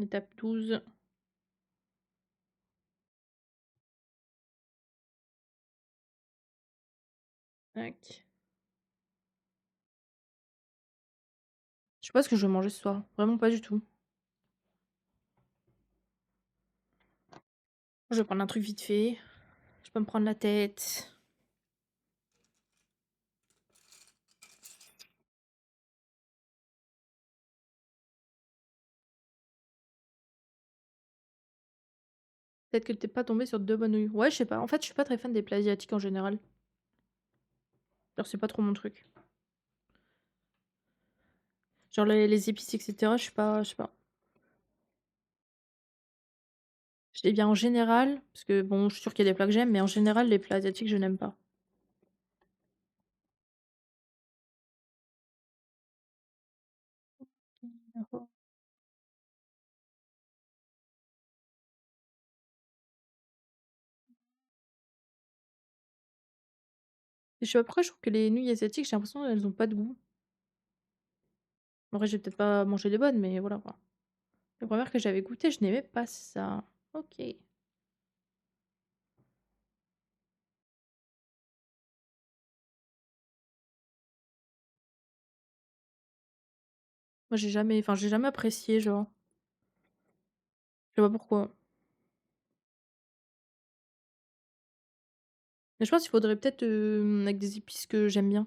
Étape 12. Tac. Je sais pas ce que je vais manger ce soir. Vraiment pas du tout. Je vais prendre un truc vite fait. Je peux me prendre la tête. Peut-être que t'es pas tombé sur de bonnes nouilles. Ouais, je sais pas. En fait, je suis pas très fan des plats asiatiques en général. Genre, c'est pas trop mon truc. Genre, les épices, etc. Je suis pas. Je sais pas. Je les bien en général. Parce que bon, je suis sûre qu'il y a des plats que j'aime, mais en général, les plats asiatiques, je n'aime pas. Et je sais pas pourquoi je trouve que les nouilles asiatiques, j'ai l'impression qu'elles ont pas de goût. En vrai, j'ai peut-être pas mangé les bonnes, mais voilà quoi. La première que j'avais goûtée, je n'aimais pas ça. Ok. Moi, j'ai jamais apprécié, genre. Je sais pas pourquoi. Mais je pense qu'il faudrait peut-être, avec des épices que j'aime bien.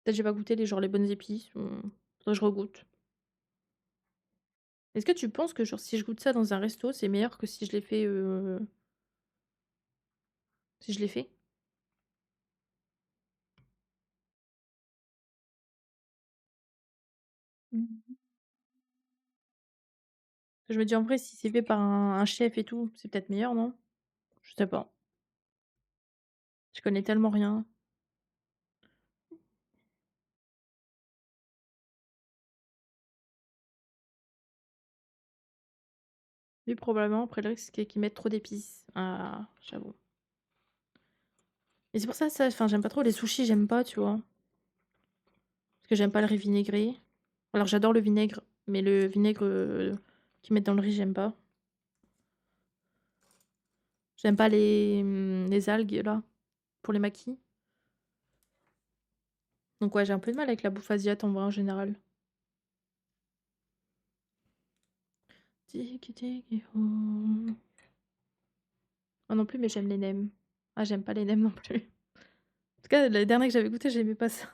Peut-être j'ai pas goûté les bonnes épices, faudrait que je regoute. Est-ce que tu penses que genre si je goûte ça dans un resto, c'est meilleur que si je l'ai fait, si je l'ai fait? Mmh. Je me dis en vrai si c'est fait par un chef et tout, c'est peut-être meilleur, non? Je sais pas. Je connais tellement rien. Oui, probablement, après le risque c'est qu'ils mettent trop d'épices. Ah, j'avoue. Et c'est pour ça, enfin j'aime pas trop les sushis, j'aime pas, tu vois? Parce que j'aime pas le riz vinaigré. Alors j'adore le vinaigre, mais le vinaigre, qu'ils mettent dans le riz, j'aime pas. J'aime pas les algues là, pour les makis. Donc ouais, j'ai un peu de mal avec la bouffe asiate en vrai en général. Tiki tiki home. Moi non plus, mais j'aime les nems. Ah, j'aime pas les nems non plus. En tout cas, la dernière que j'avais goûté, j'aimais pas ça.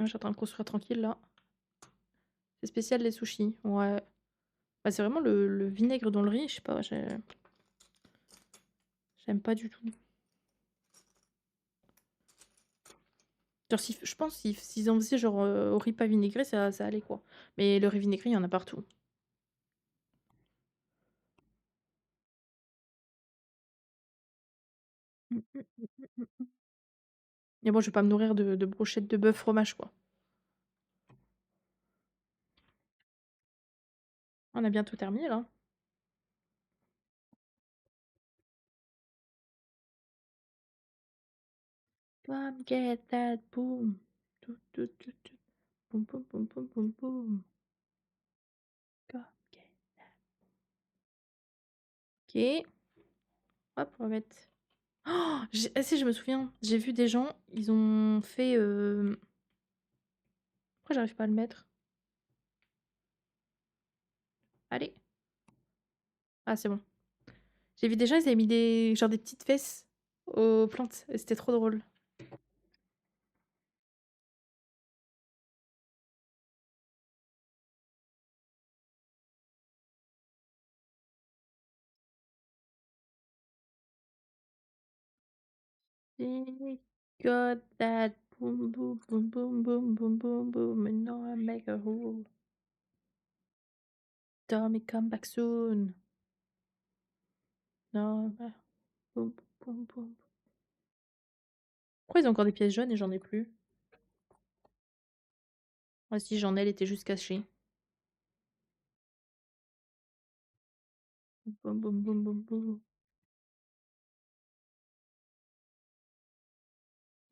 Je suis en train de construire tranquille là. C'est spécial les sushis. Ouais. Bah, c'est vraiment le vinaigre dans le riz, je sais pas, j'aime pas du tout. Genre, si, je pense s'ils en faisaient genre au riz pas vinaigré, ça allait quoi. Mais le riz vinaigré, il y en a partout. Mm, mm, mm, mm, mm. Et bon, je vais pas me nourrir de brochettes de bœuf fromage quoi. On a bientôt terminé là. Come get that boom. Tout, tout, tout, tout. Boum, boum, boum, boum, boum, boum. Come get. Ok. Hop, on va mettre. Oh, ah si, je me souviens. J'ai vu des gens, ils ont fait. Pourquoi j'arrive pas à le mettre? Allez. Ah, c'est bon. J'ai vu des gens, ils avaient mis genre des petites fesses aux plantes. Et c'était trop drôle. She got that boom, boom, boom, boom, boom, boom, boom, boom. And now I make a rule. Tommy, come back soon. No, boom, boom, boom. Pourquoi ils ont encore des pièces jaunes et j'en ai plus? Ah si, j'en ai, elle était juste cachée. Boum, boum, boum, boum, boum.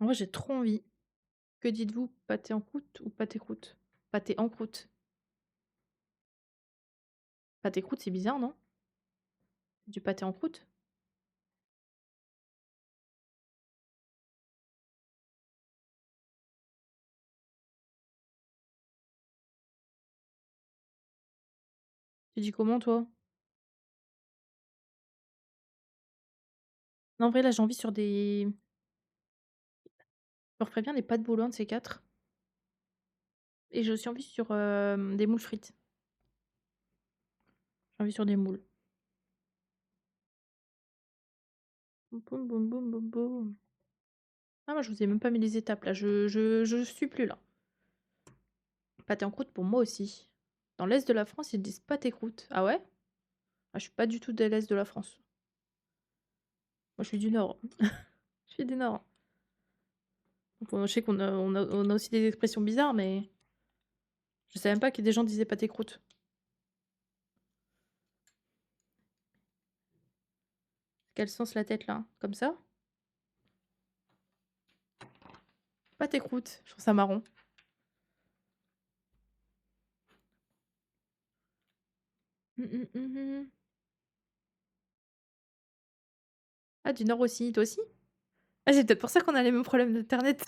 En vrai, j'ai trop envie. Que dites-vous? Pâté en croûte ou pâté croûte? Pâté en croûte. Pâté croûte, c'est bizarre, non? Du pâté en croûte? Tu dis comment, toi? Non, en vrai, là, j'ai envie sur des. Je me referais bien des pâtes boulettes de ces quatre. Et j'ai aussi envie sur des moules frites. J'ai envie sur des moules. Boum, boum, boum, boum, boum, boum. Ah, moi, je vous ai même pas mis les étapes, là. Je suis plus là. Pâté en croûte pour moi aussi. Dans l'est de la France, ils disent pâté croûte. Ah ouais? Ah, je suis pas du tout de l'est de la France. Moi, je suis du nord. Je suis du nord. Donc, je sais qu'on a aussi des expressions bizarres, mais je savais même pas que des gens disaient pâté croûte. Quel sens la tête là? Comme ça? Pâté croûte. Je trouve ça marrant. Hum, hum, hum, hum. Ah, du nord aussi. Toi aussi? Ah, c'est peut-être pour ça qu'on a les mêmes problèmes d'internet.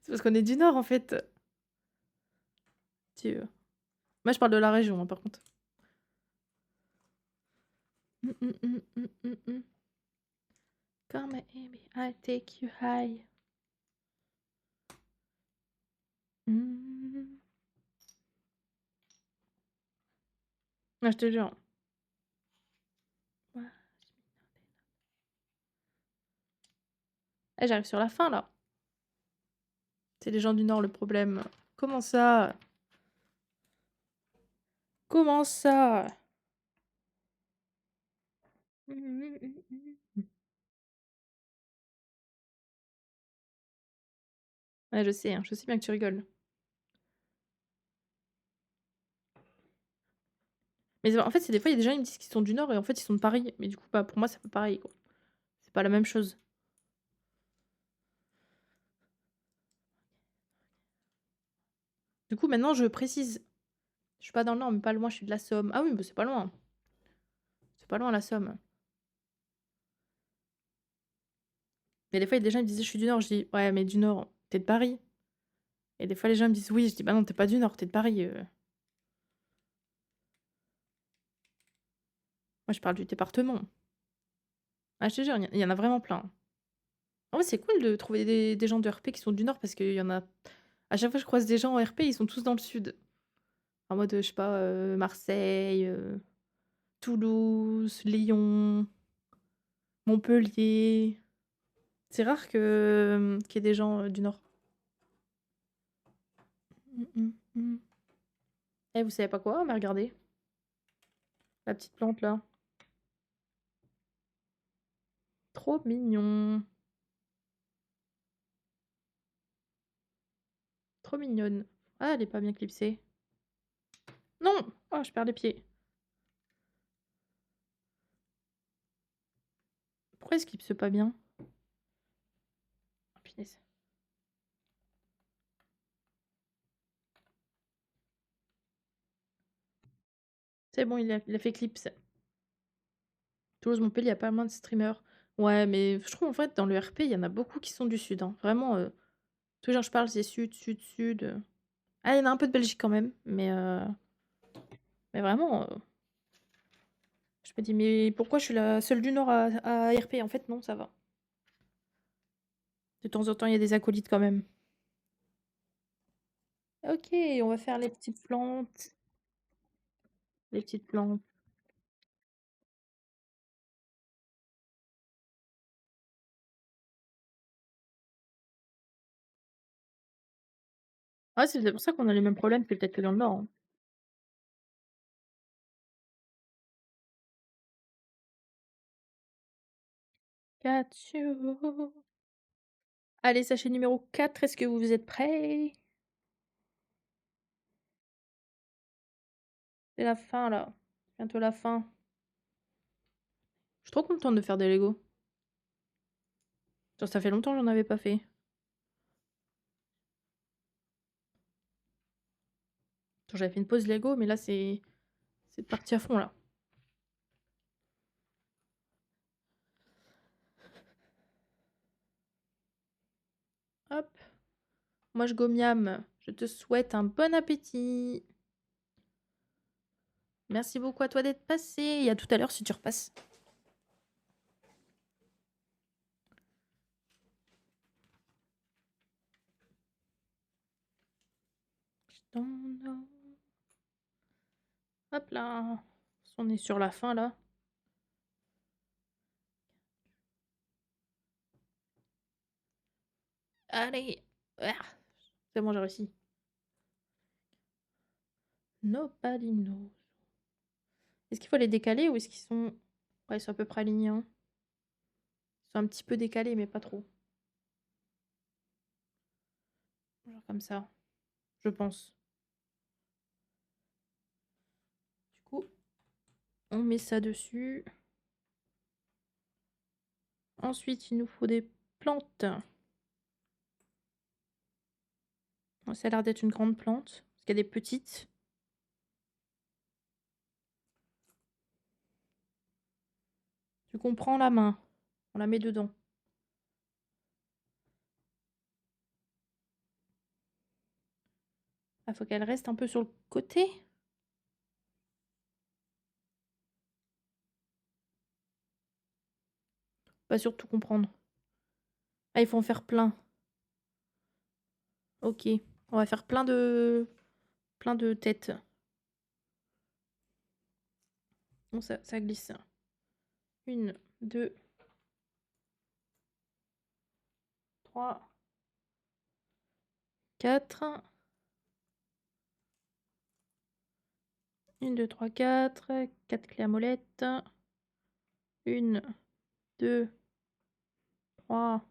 C'est parce qu'on est du nord, en fait. Tu Moi, je parle de la région, hein, par contre. Mmh, mmh, mmh, mmh, mmh, mmh. Come baby, I take you high. Mmh. Ah, je te jure. Ouais. Eh, j'arrive sur la fin, là. C'est les gens du nord, le problème. Comment ça? Comment ça? Mmh mh, mmh mh, mmh. Ouais, je sais bien que tu rigoles. Mais en fait, c'est des fois, il y a des gens, ils me disent qu'ils sont du nord et en fait, ils sont de Paris. Mais du coup, bah, pour moi, c'est pas pareil, quoi. C'est pas la même chose. Du coup, maintenant, je précise. Je suis pas dans le nord, mais pas loin, je suis de la Somme. Ah oui, bah, c'est pas loin. C'est pas loin, la Somme. Mais des fois, il y a des gens, ils me disaient: «Je suis du nord». Je dis: «Ouais, mais du nord, tu es de Paris». Et des fois, les gens me disent: «Oui». Je dis: «Bah non, tu es pas du nord, tu es de Paris». Moi, je parle du département. Ah, je te jure, il y en a vraiment plein. En vrai, c'est cool de trouver des gens de RP qui sont du nord parce qu'il y en a à chaque fois, je croise des gens en RP, ils sont tous dans le sud. En mode, je sais pas, Marseille, Toulouse, Lyon, Montpellier. C'est rare qu'il y ait des gens, du nord. Mmh mh, mmh. Eh, vous savez pas quoi? Mais regardez, la petite plante là, trop mignon, trop mignonne. Ah, elle est pas bien clipsée. Non! Oh, je perds les pieds. Pourquoi elle se clipse pas bien? Oh punaise. C'est bon, il a fait clips. Toulouse-Montpellier, il y a pas moins de streamers. Ouais, mais je trouve en fait dans le RP, il y en a beaucoup qui sont du sud, hein. Vraiment, tous les gens que je parle, c'est sud, sud, sud. Ah, il y en a un peu de Belgique quand même, mais vraiment, je me dis: «Mais pourquoi je suis la seule du nord à RP?» En fait non, ça va. De temps en temps, il y a des acolytes quand même. OK, on va faire les petites plantes, les petites plantes. Ah, c'est peut-être pour ça qu'on a les mêmes problèmes que peut-être que dans le nord, hein. Got you. Allez, sachet numéro 4. Est-ce que vous êtes prêts? C'est la fin là, bientôt la fin. Je suis trop contente de faire des Lego. Genre ça fait longtemps que j'en avais pas fait. Genre j'avais fait une pause Lego, mais là c'est parti à fond là. Hop, moi je gomiam, je te souhaite un bon appétit. Merci beaucoup à toi d'être passé et à tout à l'heure si tu repasses. Je t'en donne. Hop là, on est sur la fin là. Allez, ah, c'est bon, j'ai réussi. Nobody knows. Est-ce qu'il faut les décaler ou est-ce qu'ils sont... Ouais, ils sont à peu près alignés, hein. Ils sont un petit peu décalés, mais pas trop. Genre comme ça, je pense. Du coup, on met ça dessus. Ensuite, il nous faut des plantes. Bon, ça a l'air d'être une grande plante, parce qu'il y a des petites. Du coup, on prend la main, on la met dedans. Ah, faut qu'elle reste un peu sur le côté. Pas sûr de tout comprendre. Ah, il faut en faire plein. Ok. On va faire plein de têtes. Bon, ça glisse. Une, deux, trois, quatre. Une, deux, trois, quatre. Quatre clés à molette. Une, deux, trois,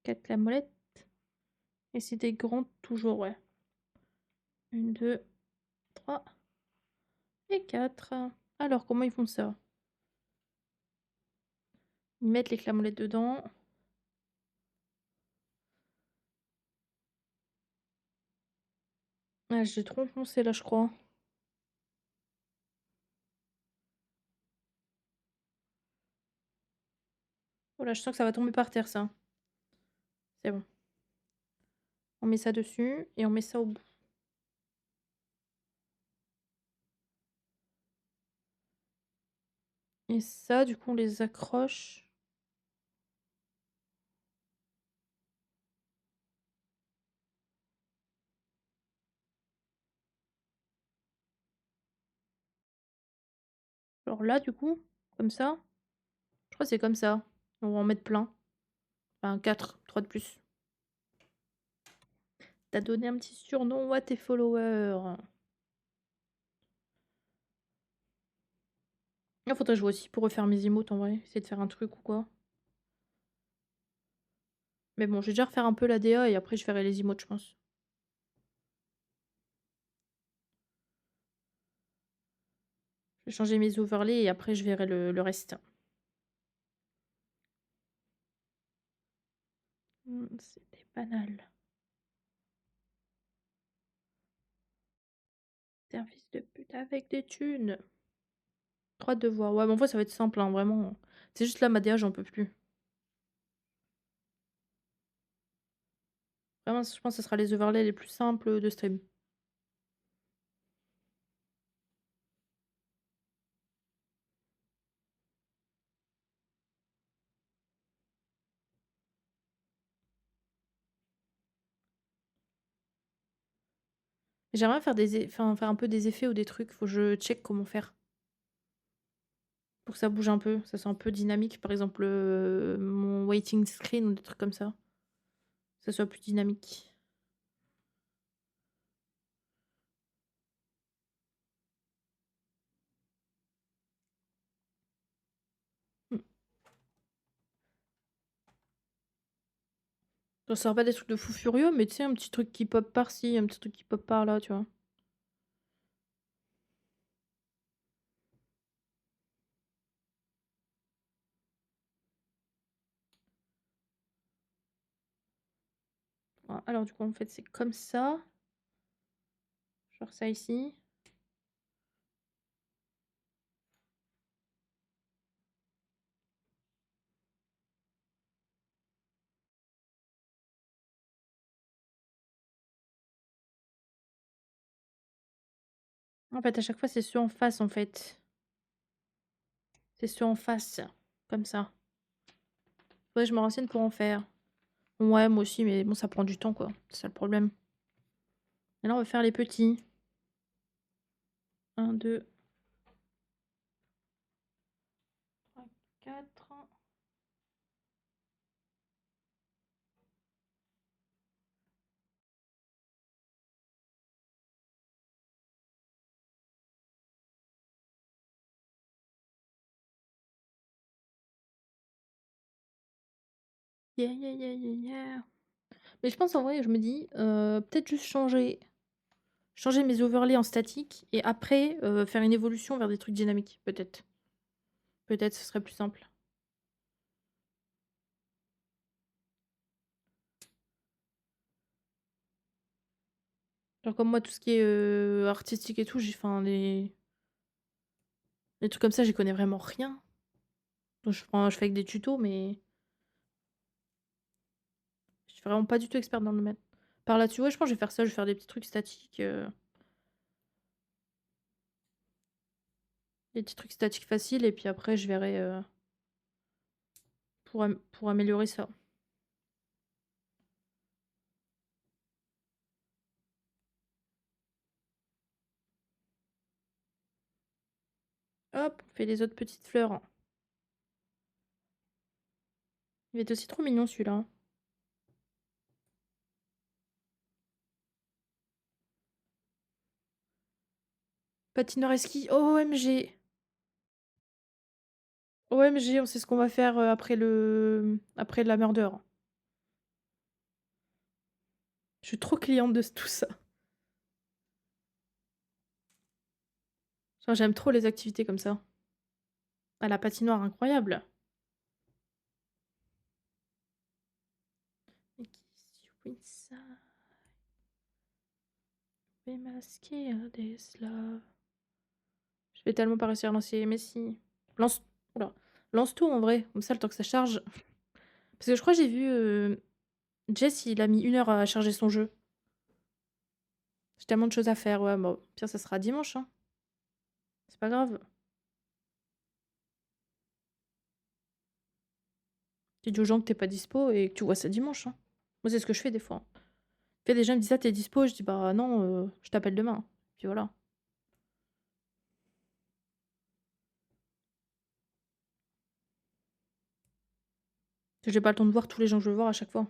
quatre clés à molette. Et c'est des grands toujours, ouais. Une, deux, trois et quatre. Alors, comment ils font ça? Ils mettent les clés à molette dedans. Ah, j'ai trop enfoncé là, je crois. Voilà, je sens que ça va tomber par terre, ça. C'est bon. On met ça dessus et on met ça au bout. Et ça, du coup, on les accroche. Alors là, du coup, comme ça. Je crois que c'est comme ça. On va en mettre plein. Enfin, 4, 3 de plus. T'as donné un petit surnom à tes followers. Il faudrait jouer aussi pour refaire mes emotes en vrai. Essayer de faire un truc ou quoi. Mais bon, je vais déjà refaire un peu la DA et après je ferai les emotes, je pense. Je vais changer mes overlays et après je verrai le reste. C'était banal. Service de pute avec des thunes. 3 devoirs. Ouais, mais en vrai, ça va être simple, hein, vraiment. C'est juste là, ma DA, j'en peux plus. Vraiment, je pense que ce sera les overlays les plus simples de stream. J'aimerais faire enfin, faire un peu des effets ou des trucs. Faut que je check comment faire. Pour que ça bouge un peu, ça soit un peu dynamique. Par exemple, mon waiting screen ou des trucs comme ça. Que ça soit plus dynamique. Hmm. Ça sert pas des trucs de fou furieux, mais tu sais, un petit truc qui pop par-ci, un petit truc qui pop par-là, tu vois. Voilà. Alors, du coup, en fait, c'est comme ça. Genre ça ici. En fait, à chaque fois, c'est ceux en face, en fait. C'est ceux en face. Comme ça. Faudrait que je me renseigne pour en faire. Ouais, moi aussi, mais bon, ça prend du temps, quoi. C'est ça le problème. Et là, on va faire les petits. 1, 2, 3, 4. Yeah, yeah, yeah, yeah, yeah. Mais je pense en vrai, je me dis, peut-être juste changer mes overlays en statique et après, faire une évolution vers des trucs dynamiques, peut-être. Peut-être ce serait plus simple. Genre comme moi, tout ce qui est, artistique et tout, j'ai enfin les trucs comme ça, j'y connais vraiment rien. Donc je fais avec des tutos, mais je suis vraiment pas du tout experte dans le domaine. par là-dessus. Ouais, je pense que je vais faire ça, je vais faire des petits trucs statiques, des petits trucs statiques faciles et puis après je verrai, pour améliorer ça. Hop, on fait les autres petites fleurs. Il va être aussi trop mignon celui-là. Patinoire et ski, OMG! OMG, on sait ce qu'on va faire, après la murder. Je suis trop cliente de tout ça. Genre, j'aime trop les activités comme ça. Ah, la patinoire, incroyable! Kiss you inside, be my scared this love. Je vais tellement pas réussir à lancer, mais si. Lance, oula. Lance tout en vrai, comme ça le temps que ça charge. Parce que je crois que j'ai vu Jess, il a mis 1 heure à charger son jeu. J'ai tellement de choses à faire, ouais, bon, pire ça sera dimanche, hein. C'est pas grave. Tu dis aux gens que t'es pas dispo et que tu vois ça dimanche, hein. Moi, c'est ce que je fais des fois. Fait des gens me disent: «Ah, tu dispo?» Je dis: «Bah non, je t'appelle demain». Puis voilà. Parce que j'ai pas le temps de voir tous les gens que je veux voir à chaque fois.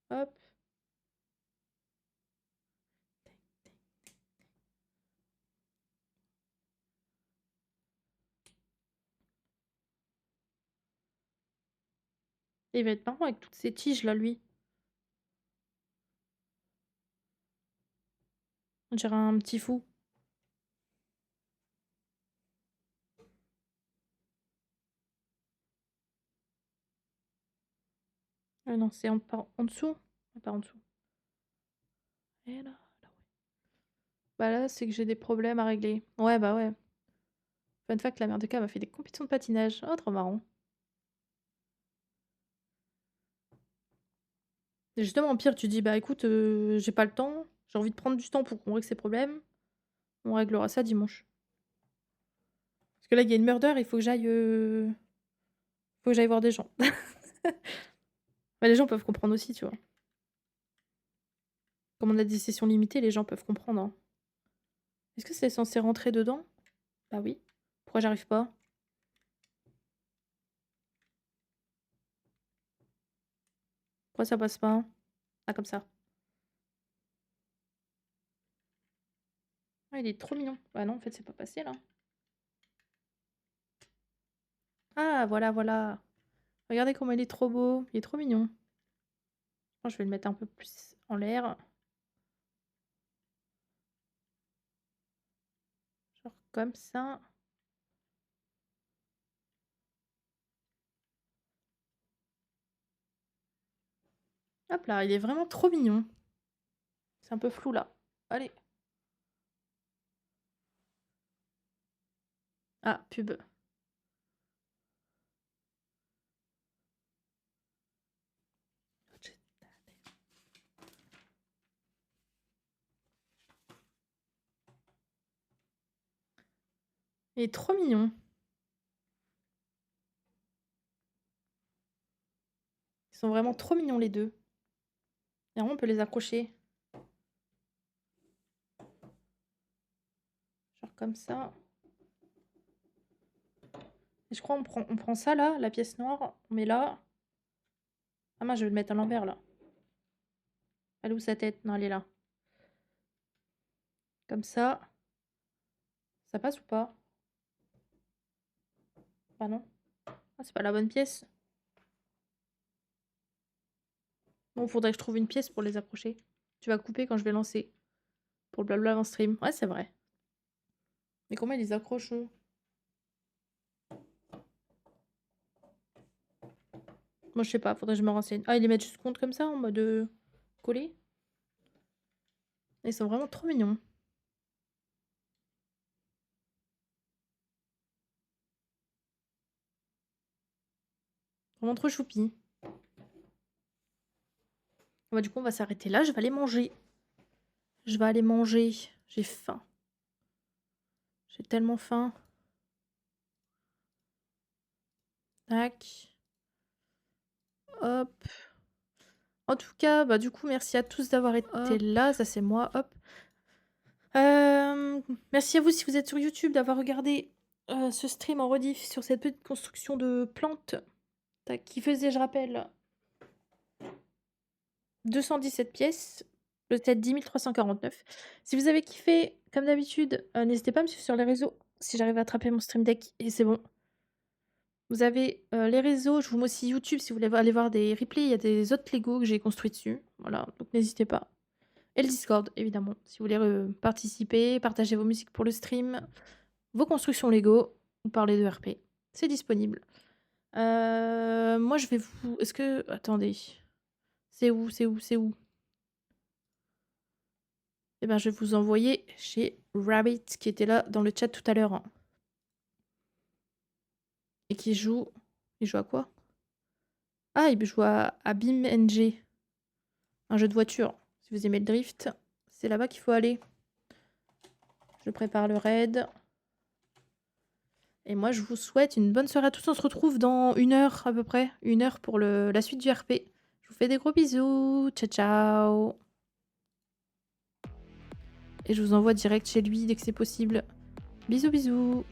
Hop. Il va être marrant avec toutes ces tiges là, lui. On dirait un petit fou. Ah non, c'est en dessous? Ah, pas en dessous. Et là, là, ouais. Bah là, c'est que j'ai des problèmes à régler. Ouais, bah ouais. Fun fact, la mère de K m'a fait des compétitions de patinage. Oh, trop marrant. Et justement, au pire, tu dis: «Bah écoute, j'ai pas le temps, j'ai envie de prendre du temps pour qu'on règle ces problèmes. On réglera ça dimanche». Parce que là, il y a une murder, il faut que j'aille voir des gens. Bah, les gens peuvent comprendre aussi, tu vois? Comme on a des sessions limitées, les gens peuvent comprendre, hein. Est-ce que c'est censé rentrer dedans? Bah oui. Pourquoi j'arrive pas? Pourquoi ça passe pas? Ah, comme ça. Ah, il est trop mignon. Bah non, en fait, c'est pas passé, là. Ah, voilà, voilà. Regardez comment il est trop beau. Il est trop mignon. Oh, je vais le mettre un peu plus en l'air. Genre comme ça. Hop là, il est vraiment trop mignon. C'est un peu flou, là. Allez. Ah, pub. Il est trop mignon. Ils sont vraiment trop mignons, les deux. Et vraiment, on peut les accrocher. Genre comme ça. Et je crois on prend ça, là, la pièce noire. On met là. Ah mince, je vais le mettre à l'envers, là. Elle est où sa tête? Non, elle est là. Comme ça. Ça passe ou pas? Ah non. Ah, c'est pas la bonne pièce. Bon, faudrait que je trouve une pièce pour les accrocher. Tu vas couper quand je vais lancer. Pour le blabla en stream. Ouais, c'est vrai. Mais comment ils les accrochent, eux? Moi, je sais pas, faudrait que je me renseigne. Ah, ils les mettent juste contre comme ça, en mode collé? Ils sont vraiment trop mignons. Vraiment trop choupi. Bah, du coup, on va s'arrêter là. Je vais aller manger. Je vais aller manger. J'ai faim. J'ai tellement faim. Tac. Hop. En tout cas, bah, du coup, merci à tous d'avoir été Hop. là. Ça, c'est moi. Hop. Merci à vous si vous êtes sur YouTube d'avoir regardé ce stream en rediff sur cette petite construction de plantes tac, qui faisait, je rappelle, 217 pièces. Le set 10 349. Si vous avez kiffé, comme d'habitude, n'hésitez pas à me suivre sur les réseaux si j'arrive à attraper mon stream deck et c'est bon. Vous avez les réseaux, je vous mets aussi YouTube si vous voulez aller voir des replays. Il y a des autres Lego que j'ai construits dessus. Voilà, donc n'hésitez pas. Et le Discord, évidemment, si vous voulez participer, partager vos musiques pour le stream, vos constructions Lego ou parler de RP. C'est disponible. Moi, je vais vous... Est-ce que... Attendez. C'est où? C'est où? C'est où? Eh ben, je vais vous envoyer chez Rabbit, qui était là dans le chat tout à l'heure. Hein. Et qui joue... Il joue à quoi? Ah, il joue à BeamNG. Un jeu de voiture. Si vous aimez le drift, c'est là-bas qu'il faut aller. Je prépare le raid. Et moi, je vous souhaite une bonne soirée à tous. On se retrouve dans 1 heure à peu près. 1 heure pour la suite du RP. Je vous fais des gros bisous. Ciao, ciao. Et je vous envoie direct chez lui dès que c'est possible. Bisous, bisous.